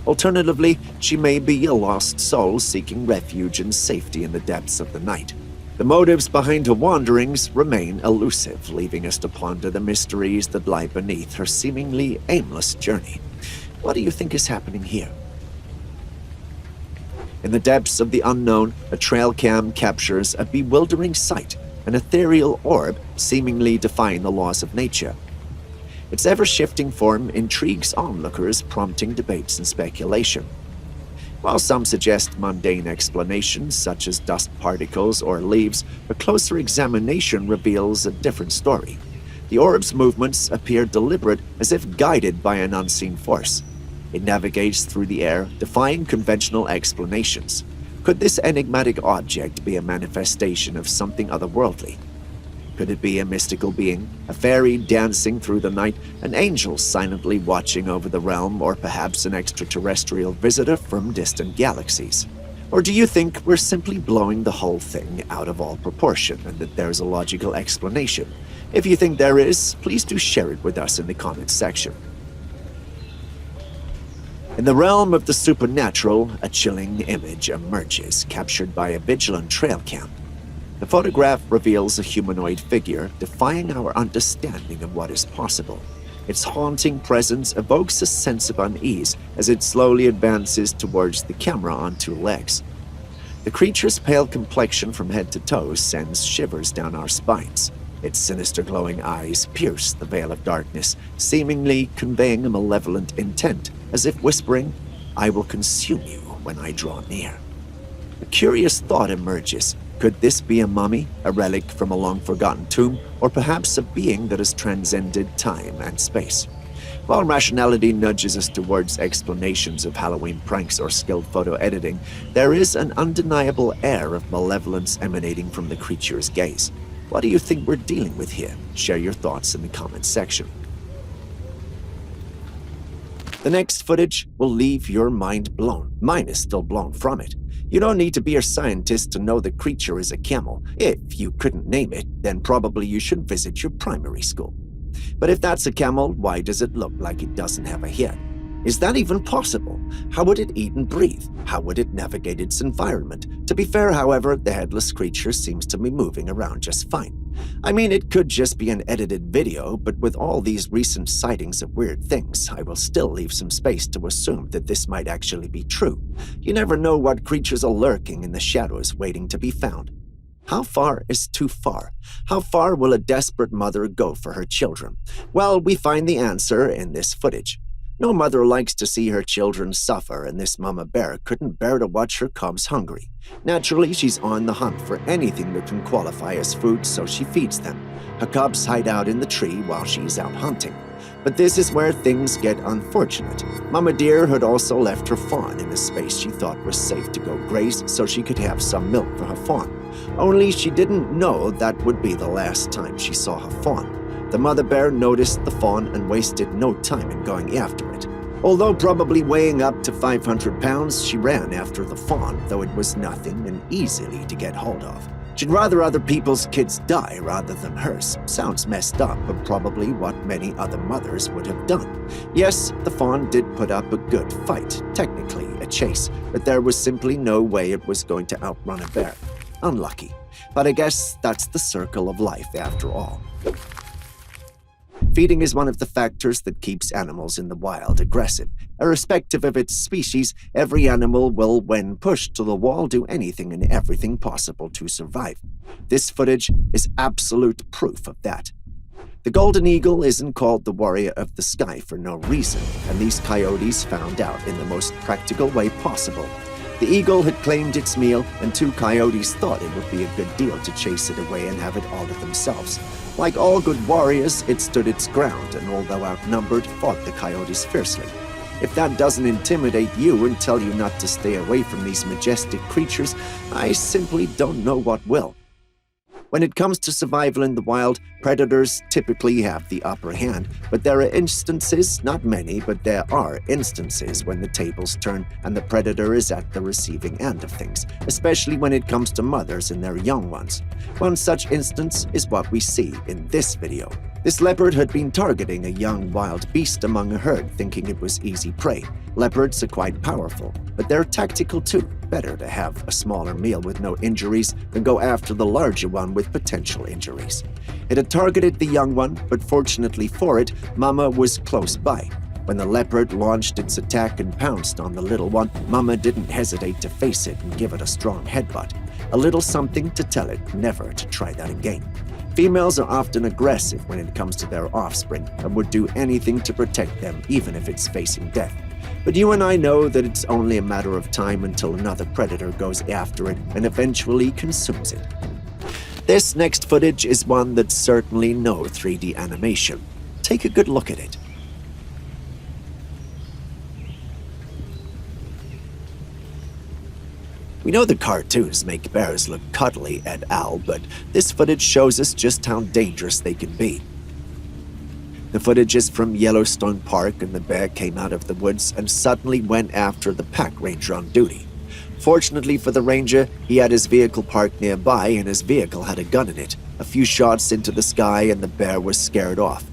Alternatively, she may be a lost soul seeking refuge and safety in the depths of the night. The motives behind her wanderings remain elusive, leaving us to ponder the mysteries that lie beneath her seemingly aimless journey. What do you think is happening here? In the depths of the unknown, a Trailcam captures a bewildering sight, an ethereal orb seemingly defying the laws of nature. Its ever-shifting form intrigues onlookers, prompting debates and speculation. While some suggest mundane explanations, such as dust particles or leaves, a closer examination reveals a different story. The orb's movements appear deliberate, as if guided by an unseen force. It navigates through the air, defying conventional explanations. Could this enigmatic object be a manifestation of something otherworldly? Could it be a mystical being, a fairy dancing through the night, an angel silently watching over the realm, or perhaps an extraterrestrial visitor from distant galaxies? Or do you think we're simply blowing the whole thing out of all proportion and that there's a logical explanation? If you think there is, please do share it with us in the comments section. In the realm of the supernatural, a chilling image emerges, captured by a vigilant Trailcam. The photograph reveals a humanoid figure, defying our understanding of what is possible. Its haunting presence evokes a sense of unease as it slowly advances towards the camera on two legs. The creature's pale complexion from head to toe sends shivers down our spines. Its sinister glowing eyes pierce the veil of darkness, seemingly conveying a malevolent intent, as if whispering, "I will consume you when I draw near." A curious thought emerges. Could this be a mummy, a relic from a long-forgotten tomb, or perhaps a being that has transcended time and space? While rationality nudges us towards explanations of Halloween pranks or skilled photo editing, there is an undeniable air of malevolence emanating from the creature's gaze. What do you think we're dealing with here? Share your thoughts in the comments section. The next footage will leave your mind blown. Mine is still blown from it. You don't need to be a scientist to know the creature is a camel. If you couldn't name it, then probably you should visit your primary school. But if that's a camel, why does it look like it doesn't have a head? Is that even possible? How would it eat and breathe? How would it navigate its environment? To be fair, however, the headless creature seems to be moving around just fine. I mean, it could just be an edited video, but with all these recent sightings of weird things, I will still leave some space to assume that this might actually be true. You never know what creatures are lurking in the shadows waiting to be found. How far is too far? How far will a desperate mother go for her children? Well, we find the answer in this footage. No mother likes to see her children suffer, and this mama bear couldn't bear to watch her cubs hungry. Naturally, she's on the hunt for anything that can qualify as food, so she feeds them. Her cubs hide out in the tree while she's out hunting. But this is where things get unfortunate. Mama deer had also left her fawn in a space she thought was safe to go graze so she could have some milk for her fawn. Only she didn't know that would be the last time she saw her fawn. The mother bear noticed the fawn and wasted no time in going after it. Although probably weighing up to 500 pounds, she ran after the fawn, though it was nothing and easily to get hold of. She'd rather other people's kids die rather than hers. Sounds messed up, but probably what many other mothers would have done. Yes, the fawn did put up a good fight, technically a chase, but there was simply no way it was going to outrun a bear. Unlucky. But I guess that's the circle of life after all. Feeding is one of the factors that keeps animals in the wild aggressive. Irrespective of its species, every animal will, when pushed to the wall, do anything and everything possible to survive. This footage is absolute proof of that. The golden eagle isn't called the warrior of the sky for no reason, and these coyotes found out in the most practical way possible. The eagle had claimed its meal, and two coyotes thought it would be a good deal to chase it away and have it all to themselves. Like all good warriors, it stood its ground, and although outnumbered, fought the coyotes fiercely. If that doesn't intimidate you and tell you not to stay away from these majestic creatures, I simply don't know what will. When it comes to survival in the wild, predators typically have the upper hand, but there are instances, not many, but there are instances when the tables turn and the predator is at the receiving end of things, especially when it comes to mothers and their young ones. One such instance is what we see in this video. This leopard had been targeting a young wild beast among a herd, thinking it was easy prey. Leopards are quite powerful, but they're tactical too. Better to have a smaller meal with no injuries than go after the larger one with potential injuries. It had targeted the young one, but fortunately for it, Mama was close by. When the leopard launched its attack and pounced on the little one, Mama didn't hesitate to face it and give it a strong headbutt. A little something to tell it never to try that again. Females are often aggressive when it comes to their offspring and would do anything to protect them, even if it's facing death. But you and I know that it's only a matter of time until another predator goes after it and eventually consumes it. This next footage is one that's certainly no 3D animation. Take a good look at it. We know the cartoons make bears look cuddly et al., but this footage shows us just how dangerous they can be. The footage is from Yellowstone Park, and the bear came out of the woods and suddenly went after the pack ranger on duty. Fortunately for the ranger, he had his vehicle parked nearby, and his vehicle had a gun in it. A few shots into the sky, and the bear was scared off.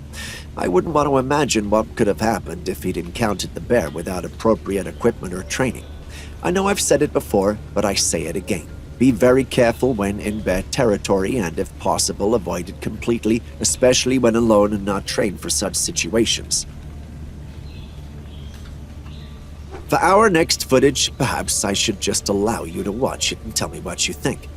I wouldn't want to imagine what could have happened if he'd encountered the bear without appropriate equipment or training. I know I've said it before, but I say it again. Be very careful when in bear territory and, if possible, avoid it completely, especially when alone and not trained for such situations. For our next footage, perhaps I should just allow you to watch it and tell me what you think.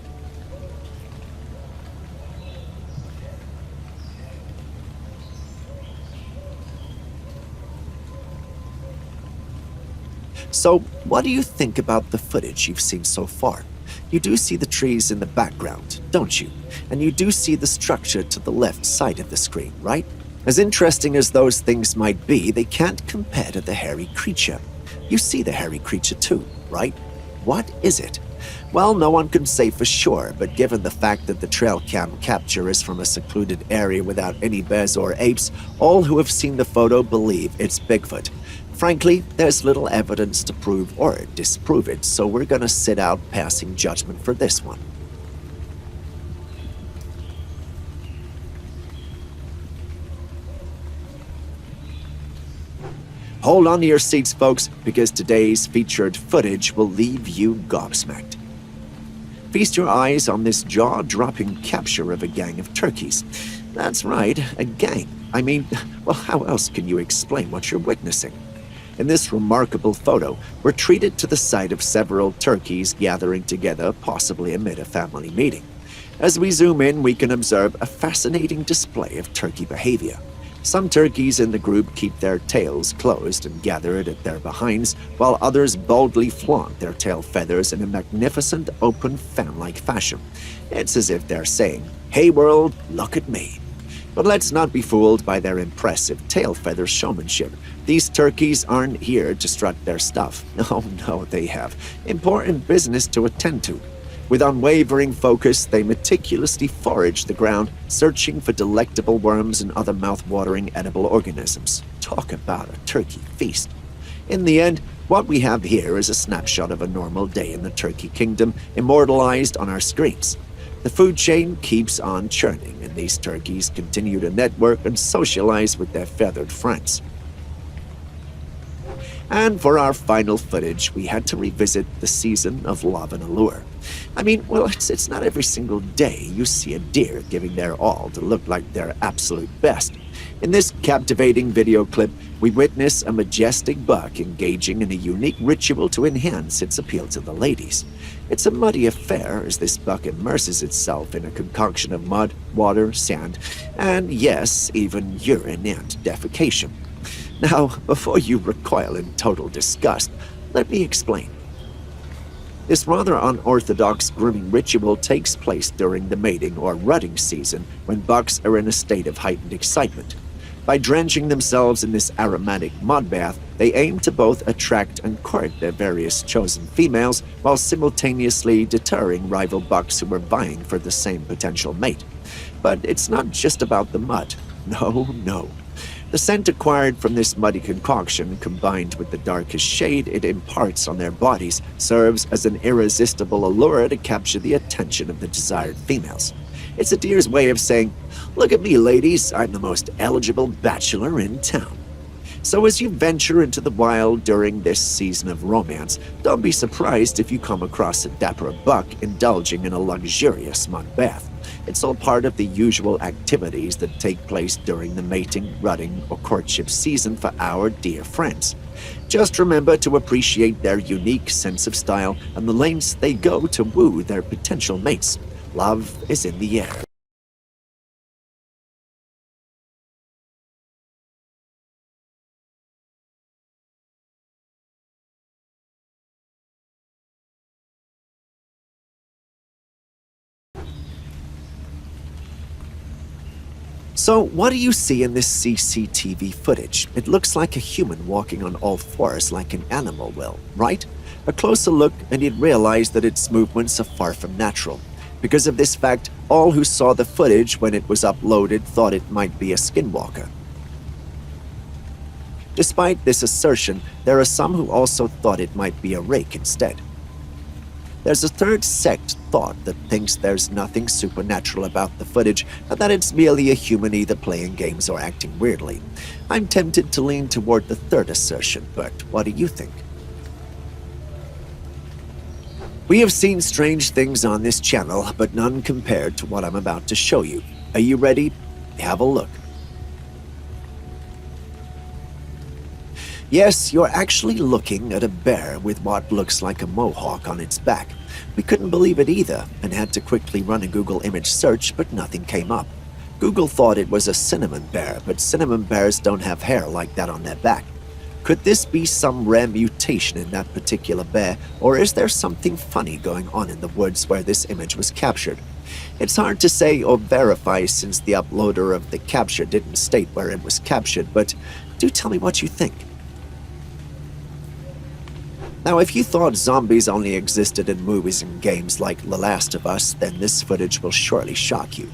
So, what do you think about the footage you've seen so far? You do see the trees in the background, don't you? And you do see the structure to the left side of the screen, right? As interesting as those things might be, they can't compare to the hairy creature. You see the hairy creature too, right? What is it? Well, no one can say for sure, but given the fact that the Trailcam capture is from a secluded area without any bears or apes, all who have seen the photo believe it's Bigfoot. Frankly, there's little evidence to prove or disprove it, so we're gonna sit out passing judgment for this one. Hold on to your seats, folks, because today's featured footage will leave you gobsmacked. Feast your eyes on this jaw-dropping capture of a gang of turkeys. That's right, a gang. I mean, well, how else can you explain what you're witnessing? In this remarkable photo, we're treated to the sight of several turkeys gathering together, possibly amid a family meeting. As we zoom in, we can observe a fascinating display of turkey behavior. Some turkeys in the group keep their tails closed and gathered at their behinds, while others boldly flaunt their tail feathers in a magnificent, open, fan-like fashion. It's as if they're saying, "Hey world, look at me." But let's not be fooled by their impressive tail feather showmanship. These turkeys aren't here to strut their stuff. Oh no, they have important business to attend to. With unwavering focus, they meticulously forage the ground, searching for delectable worms and other mouth-watering edible organisms. Talk about a turkey feast. In the end, what we have here is a snapshot of a normal day in the turkey kingdom, immortalized on our screens. The food chain keeps on churning, and these turkeys continue to network and socialize with their feathered friends. And for our final footage, we had to revisit the season of love and allure. I mean, well, it's not every single day you see a deer giving their all to look like their absolute best. In this captivating video clip, we witness a majestic buck engaging in a unique ritual to enhance its appeal to the ladies. It's a muddy affair as this buck immerses itself in a concoction of mud, water, sand, and yes, even urine and defecation. Now, before you recoil in total disgust, let me explain. This rather unorthodox grooming ritual takes place during the mating or rutting season when bucks are in a state of heightened excitement. By drenching themselves in this aromatic mud bath, they aim to both attract and court their various chosen females while simultaneously deterring rival bucks who are vying for the same potential mate. But it's not just about the mud. No, no. The scent acquired from this muddy concoction, combined with the darkest shade it imparts on their bodies, serves as an irresistible allure to capture the attention of the desired females. It's a deer's way of saying, "Look at me, ladies, I'm the most eligible bachelor in town." So as you venture into the wild during this season of romance, don't be surprised if you come across a dapper buck indulging in a luxurious mud bath. It's all part of the usual activities that take place during the mating, rutting, or courtship season for our dear friends. Just remember to appreciate their unique sense of style and the lengths they go to woo their potential mates. Love is in the air. So, what do you see in this CCTV footage? It looks like a human walking on all fours like an animal will, right? A closer look and you'd realize that its movements are far from natural. Because of this fact, all who saw the footage when it was uploaded thought it might be a skinwalker. Despite this assertion, there are some who also thought it might be a rake instead. There's a third sect thought that thinks there's nothing supernatural about the footage and that it's merely a human either playing games or acting weirdly. I'm tempted to lean toward the third assertion, but what do you think? We have seen strange things on this channel, but none compared to what I'm about to show you. Are you ready? Have a look. Yes, you're actually looking at a bear with what looks like a mohawk on its back. We couldn't believe it either and had to quickly run a Google image search, but nothing came up. Google thought it was a cinnamon bear, but cinnamon bears don't have hair like that on their back. Could this be some rare mutation in that particular bear, or is there something funny going on in the woods where this image was captured? It's hard to say or verify since the uploader of the capture didn't state where it was captured, but do tell me what you think. Now, if you thought zombies only existed in movies and games like The Last of Us, then this footage will surely shock you.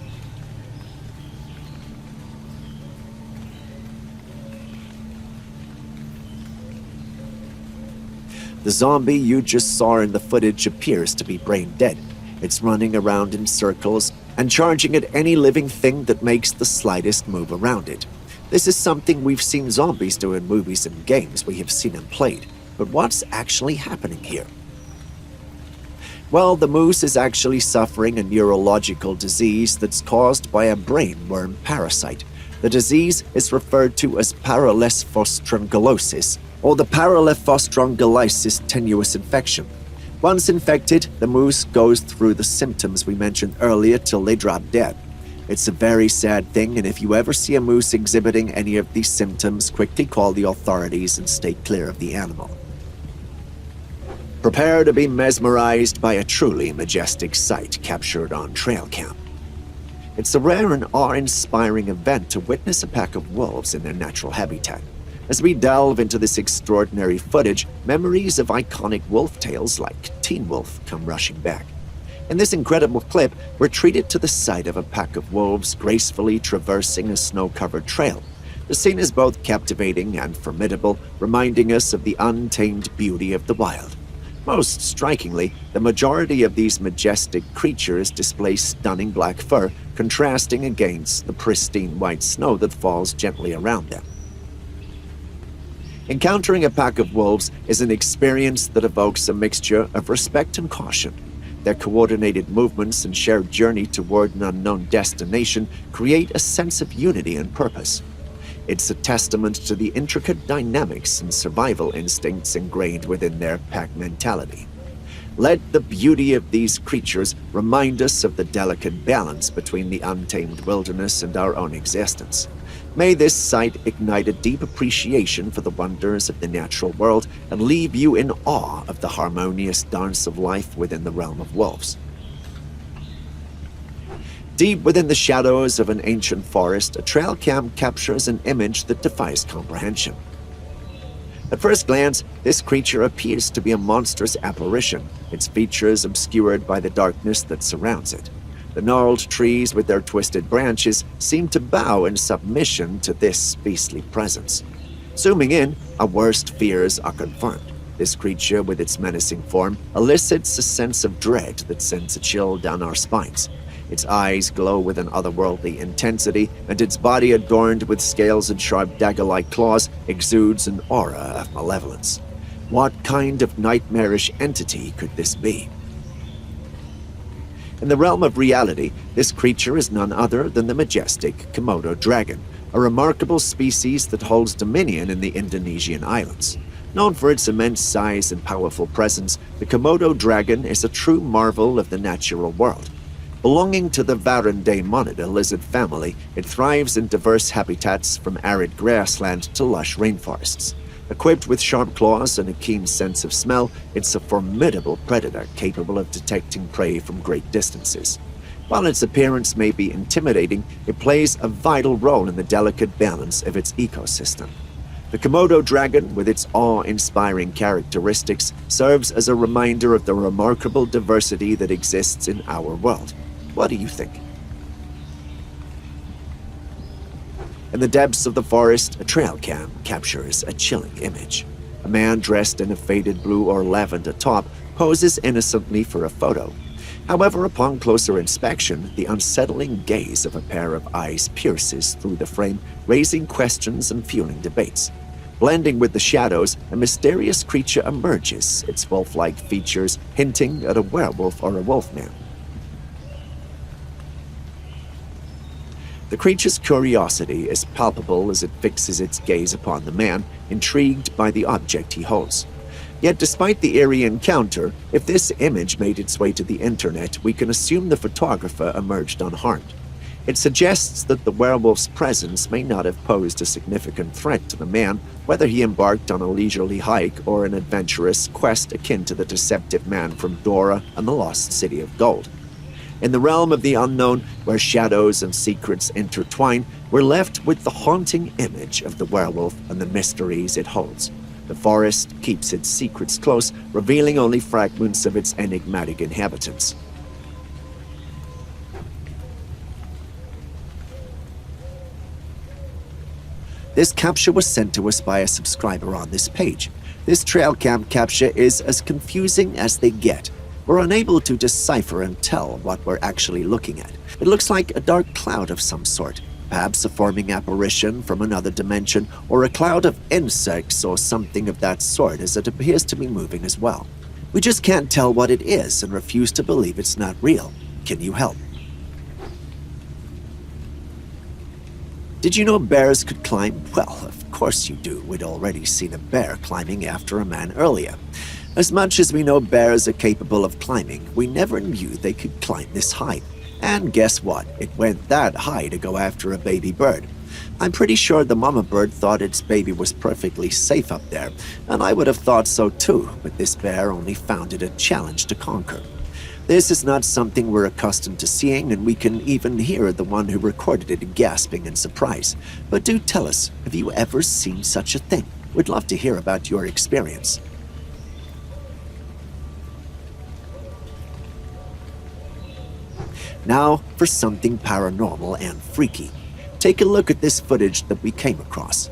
The zombie you just saw in the footage appears to be brain dead. It's running around in circles and charging at any living thing that makes the slightest move around it. This is something we've seen zombies do in movies and games we have seen and played. But what's actually happening here? Well, the moose is actually suffering a neurological disease that's caused by a brainworm parasite. The disease is referred to as paralelephostronglosis, or the paralelephostronglosis tenuous infection. Once infected, the moose goes through the symptoms we mentioned earlier till they drop dead. It's a very sad thing, and if you ever see a moose exhibiting any of these symptoms, quickly call the authorities and stay clear of the animal. Prepare to be mesmerized by a truly majestic sight captured on Trailcam. It's a rare and awe-inspiring event to witness a pack of wolves in their natural habitat. As we delve into this extraordinary footage, memories of iconic wolf tales like Teen Wolf come rushing back. In this incredible clip, we're treated to the sight of a pack of wolves gracefully traversing a snow-covered trail. The scene is both captivating and formidable, reminding us of the untamed beauty of the wild. Most strikingly, the majority of these majestic creatures display stunning black fur, contrasting against the pristine white snow that falls gently around them. Encountering a pack of wolves is an experience that evokes a mixture of respect and caution. Their coordinated movements and shared journey toward an unknown destination create a sense of unity and purpose. It's a testament to the intricate dynamics and survival instincts ingrained within their pack mentality. Let the beauty of these creatures remind us of the delicate balance between the untamed wilderness and our own existence. May this sight ignite a deep appreciation for the wonders of the natural world and leave you in awe of the harmonious dance of life within the realm of wolves. Deep within the shadows of an ancient forest, a trail cam captures an image that defies comprehension. At first glance, this creature appears to be a monstrous apparition, its features obscured by the darkness that surrounds it. The gnarled trees with their twisted branches seem to bow in submission to this beastly presence. Zooming in, our worst fears are confirmed. This creature, with its menacing form, elicits a sense of dread that sends a chill down our spines. Its eyes glow with an otherworldly intensity, and its body, adorned with scales and sharp dagger-like claws, exudes an aura of malevolence. What kind of nightmarish entity could this be? In the realm of reality, this creature is none other than the majestic Komodo dragon, a remarkable species that holds dominion in the Indonesian islands. Known for its immense size and powerful presence, the Komodo dragon is a true marvel of the natural world. Belonging to the Varandaemonida lizard family, it thrives in diverse habitats from arid grassland to lush rainforests. Equipped with sharp claws and a keen sense of smell, it's a formidable predator capable of detecting prey from great distances. While its appearance may be intimidating, it plays a vital role in the delicate balance of its ecosystem. The Komodo dragon, with its awe-inspiring characteristics, serves as a reminder of the remarkable diversity that exists in our world. What do you think? In the depths of the forest, a trail cam captures a chilling image. A man dressed in a faded blue or lavender top poses innocently for a photo. However, upon closer inspection, the unsettling gaze of a pair of eyes pierces through the frame, raising questions and fueling debates. Blending with the shadows, a mysterious creature emerges, its wolf-like features hinting at a werewolf or a wolfman. The creature's curiosity is palpable as it fixes its gaze upon the man, intrigued by the object he holds. Yet despite the eerie encounter, if this image made its way to the internet, we can assume the photographer emerged unharmed. It suggests that the werewolf's presence may not have posed a significant threat to the man, whether he embarked on a leisurely hike or an adventurous quest akin to the deceptive man from Dora and the Lost City of Gold. In the realm of the unknown, where shadows and secrets intertwine, we're left with the haunting image of the werewolf and the mysteries it holds. The forest keeps its secrets close, revealing only fragments of its enigmatic inhabitants. This capture was sent to us by a subscriber on this page. This trail cam capture is as confusing as they get. We're unable to decipher and tell what we're actually looking at. It looks like a dark cloud of some sort, perhaps a forming apparition from another dimension, or a cloud of insects or something of that sort, as it appears to be moving as well. We just can't tell what it is and refuse to believe it's not real. Can you help? Did you know bears could climb? Well, of course you do. We'd already seen a bear climbing after a man earlier. As much as we know bears are capable of climbing, we never knew they could climb this high. And guess what? It went that high to go after a baby bird. I'm pretty sure the mama bird thought its baby was perfectly safe up there, and I would have thought so too, but this bear only found it a challenge to conquer. This is not something we're accustomed to seeing, and we can even hear the one who recorded it gasping in surprise. But do tell us, have you ever seen such a thing? We'd love to hear about your experience. Now for something paranormal and freaky. Take a look at this footage that we came across.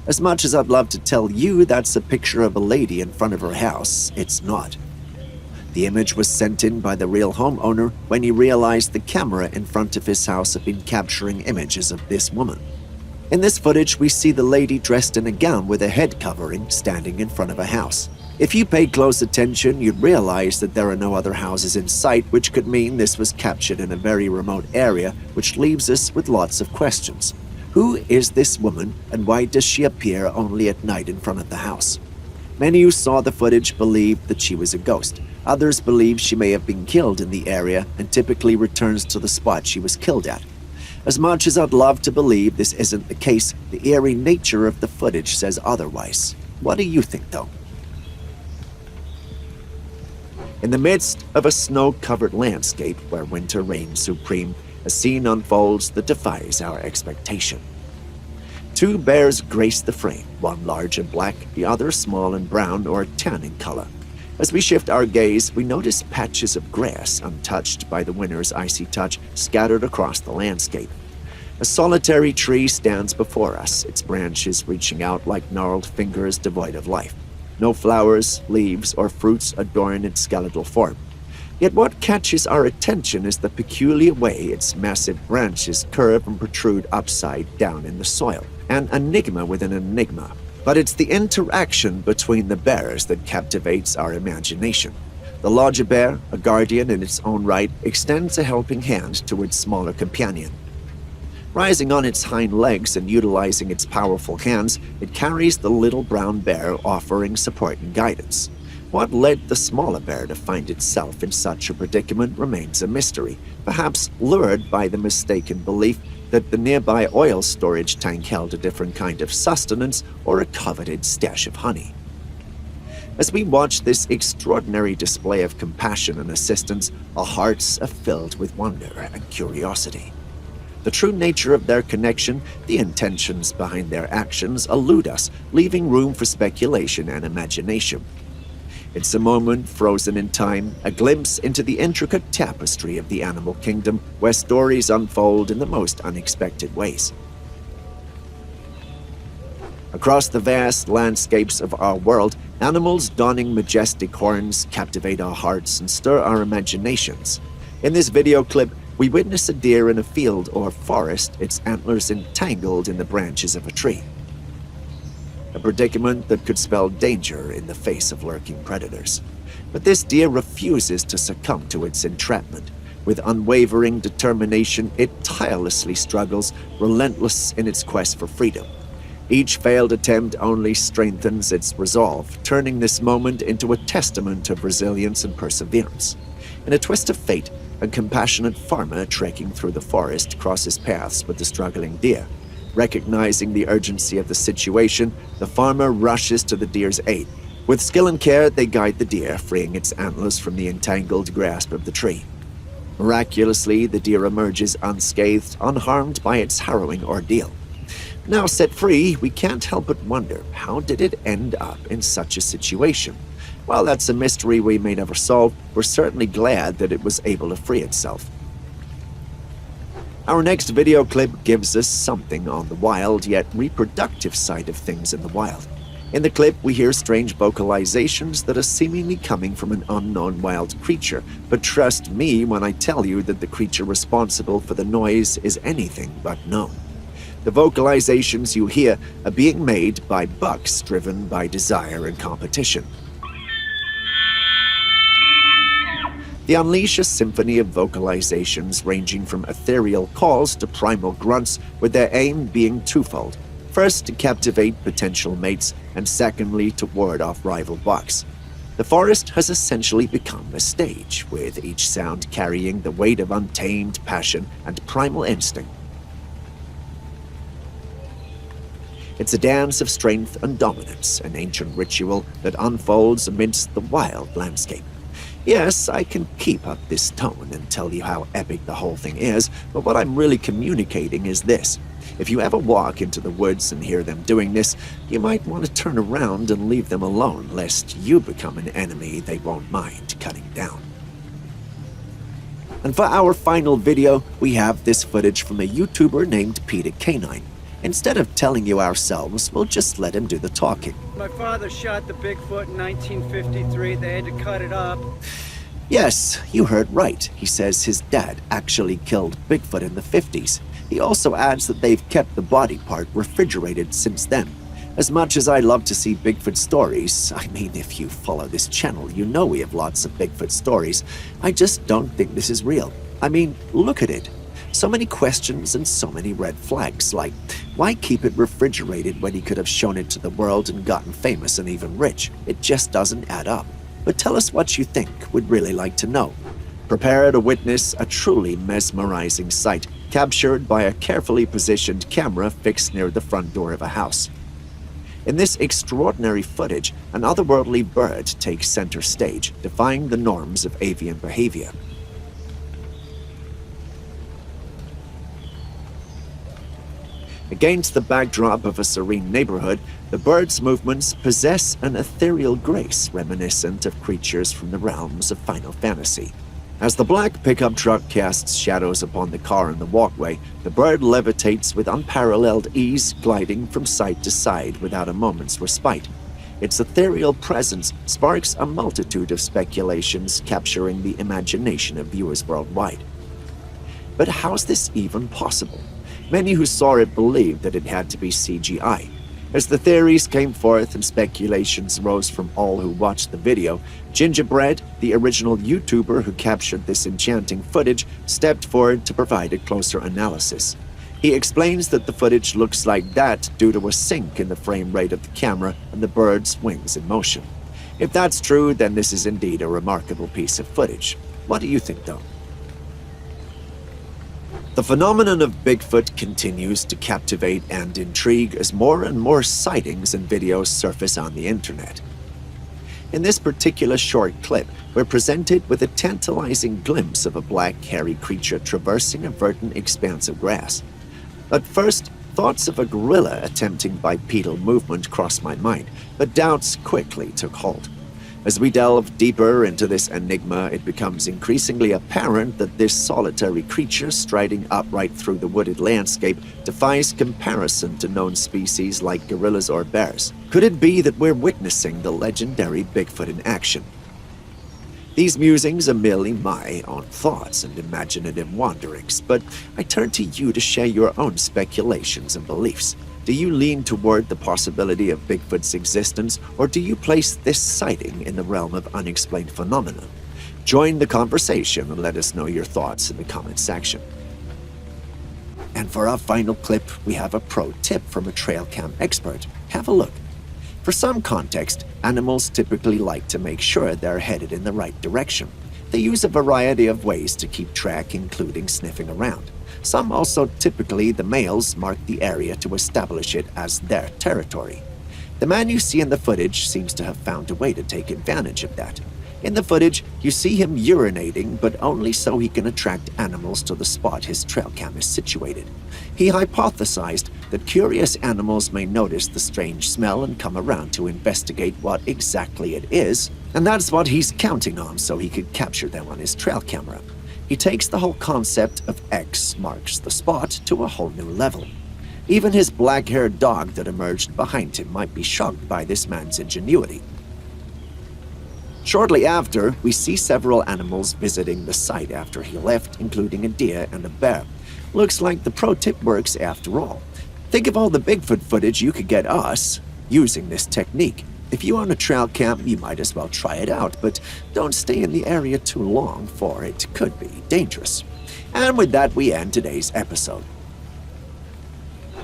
As much as I'd love to tell you that's a picture of a lady in front of her house, it's not. The image was sent in by the real homeowner when he realized the camera in front of his house had been capturing images of this woman. In this footage, we see the lady dressed in a gown with a head covering standing in front of a house. If you paid close attention, you'd realize that there are no other houses in sight, which could mean this was captured in a very remote area, which leaves us with lots of questions. Who is this woman, and why does she appear only at night in front of the house? Many who saw the footage believed that she was a ghost, Others believe she may have been killed in the area and typically returns to the spot she was killed at. As much as I'd love to believe this isn't the case, the eerie nature of the footage says otherwise. What do you think, though? In the midst of a snow-covered landscape where winter reigns supreme, a scene unfolds that defies our expectation. Two bears grace the frame, one large and black, the other small and brown or tan in color. As we shift our gaze, we notice patches of grass untouched by the winter's icy touch scattered across the landscape. A solitary tree stands before us, its branches reaching out like gnarled fingers devoid of life. No flowers, leaves, or fruits adorn its skeletal form. Yet what catches our attention is the peculiar way its massive branches curve and protrude upside down in the soil. An enigma within an enigma. But it's the interaction between the bears that captivates our imagination. The larger bear, a guardian in its own right, extends a helping hand to its smaller companion. Rising on its hind legs and utilizing its powerful hands, it carries the little brown bear, offering support and guidance. What led the smaller bear to find itself in such a predicament remains a mystery, perhaps lured by the mistaken belief that the nearby oil storage tank held a different kind of sustenance or a coveted stash of honey. As we watch this extraordinary display of compassion and assistance, our hearts are filled with wonder and curiosity. The true nature of their connection, the intentions behind their actions, elude us, leaving room for speculation and imagination. It's a moment frozen in time, a glimpse into the intricate tapestry of the animal kingdom, where stories unfold in the most unexpected ways. Across the vast landscapes of our world, animals donning majestic horns captivate our hearts and stir our imaginations. In this video clip, we witness a deer in a field or forest, its antlers entangled in the branches of a tree. A predicament that could spell danger in the face of lurking predators. But this deer refuses to succumb to its entrapment. With unwavering determination, it tirelessly struggles, relentless in its quest for freedom. Each failed attempt only strengthens its resolve, turning this moment into a testament of resilience and perseverance. In a twist of fate, a compassionate farmer trekking through the forest crosses paths with the struggling deer. Recognizing the urgency of the situation, the farmer rushes to the deer's aid. With skill and care, they guide the deer, freeing its antlers from the entangled grasp of the tree. Miraculously, the deer emerges unscathed, unharmed by its harrowing ordeal. Now set free, we can't help but wonder, how did it end up in such a situation? While that's a mystery we may never solve, we're certainly glad that it was able to free itself. Our next video clip gives us something on the wild yet reproductive side of things in the wild. In the clip, we hear strange vocalizations that are seemingly coming from an unknown wild creature, but trust me when I tell you that the creature responsible for the noise is anything but known. The vocalizations you hear are being made by bucks driven by desire and competition. They unleash a symphony of vocalizations ranging from ethereal calls to primal grunts, with their aim being twofold. First, to captivate potential mates, and secondly, to ward off rival bucks. The forest has essentially become a stage, with each sound carrying the weight of untamed passion and primal instinct. It's a dance of strength and dominance, an ancient ritual that unfolds amidst the wild landscape. Yes, I can keep up this tone and tell you how epic the whole thing is, but what I'm really communicating is this. If you ever walk into the woods and hear them doing this, you might want to turn around and leave them alone, lest you become an enemy they won't mind cutting down. And for our final video, we have this footage from a YouTuber named Peter Canine. Instead of telling you ourselves, we'll just let him do the talking. My father shot the Bigfoot in 1953. They had to cut it up. Yes, you heard right. He says his dad actually killed Bigfoot in the 50s. He also adds that they've kept the body part refrigerated since then. As much as I love to see Bigfoot stories, I mean, if you follow this channel, you know we have lots of Bigfoot stories. I just don't think this is real. I mean, look at it. So many questions and so many red flags, like, why keep it refrigerated when he could have shown it to the world and gotten famous and even rich? It just doesn't add up. but tell us what you think. We'd really like to know. Prepare to witness a truly mesmerizing sight, captured by a carefully positioned camera fixed near the front door of a house. In this extraordinary footage, an otherworldly bird takes center stage, defying the norms of avian behavior. Against the backdrop of a serene neighborhood, the bird's movements possess an ethereal grace reminiscent of creatures from the realms of Final Fantasy. As the black pickup truck casts shadows upon the car and the walkway, the bird levitates with unparalleled ease, gliding from side to side without a moment's respite. Its ethereal presence sparks a multitude of speculations, capturing the imagination of viewers worldwide. But how's this even possible? Many who saw it believed that it had to be CGI. As the theories came forth and speculations rose from all who watched the video, Gingerbread, the original YouTuber who captured this enchanting footage, stepped forward to provide a closer analysis. He explains that the footage looks like that due to a sink in the frame rate of the camera and the bird's wings in motion. If that's true, then this is indeed a remarkable piece of footage. What do you think, though? The phenomenon of Bigfoot continues to captivate and intrigue as more and more sightings and videos surface on the internet. In this particular short clip, we're presented with a tantalizing glimpse of a black, hairy creature traversing a verdant expanse of grass. At first, thoughts of a gorilla attempting bipedal movement crossed my mind, but doubts quickly took hold. As we delve deeper into this enigma, it becomes increasingly apparent that this solitary creature striding upright through the wooded landscape defies comparison to known species like gorillas or bears. Could it be that we're witnessing the legendary Bigfoot in action? These musings are merely my own thoughts and imaginative wanderings, but I turn to you to share your own speculations and beliefs. Do you lean toward the possibility of Bigfoot's existence, or do you place this sighting in the realm of unexplained phenomena? Join the conversation and let us know your thoughts in the comment section. And for our final clip, we have a pro tip from a Trailcam expert. Have a look. For some context, animals typically like to make sure they're headed in the right direction. They use a variety of ways to keep track, including sniffing around. Some also, typically the males, mark the area to establish it as their territory. The man you see in the footage seems to have found a way to take advantage of that. In the footage, you see him urinating, but only so he can attract animals to the spot his trail cam is situated. He hypothesized that curious animals may notice the strange smell and come around to investigate what exactly it is, and that's what he's counting on so he could capture them on his trail camera. He takes the whole concept of X marks the spot to a whole new level. Even his black-haired dog that emerged behind him might be shocked by this man's ingenuity. Shortly after, we see several animals visiting the site after he left, including a deer and a bear. Looks like the pro tip works after all. Think of all the Bigfoot footage you could get us using this technique. If you own a trail cam, you might as well try it out, but don't stay in the area too long, for it could be dangerous. And with that, we end today's episode.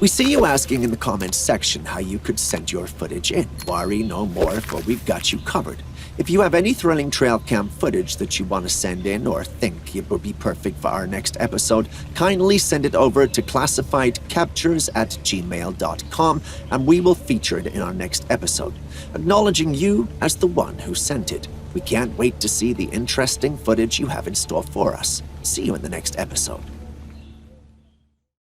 We see you asking in the comments section how you could send your footage in. Worry no more, for we've got you covered. If you have any thrilling trail cam footage that you want to send in or think it would be perfect for our next episode, kindly send it over to classifiedcaptures@gmail.com and we will feature it in our next episode, acknowledging you as the one who sent it. We can't wait to see the interesting footage you have in store for us. See you in the next episode.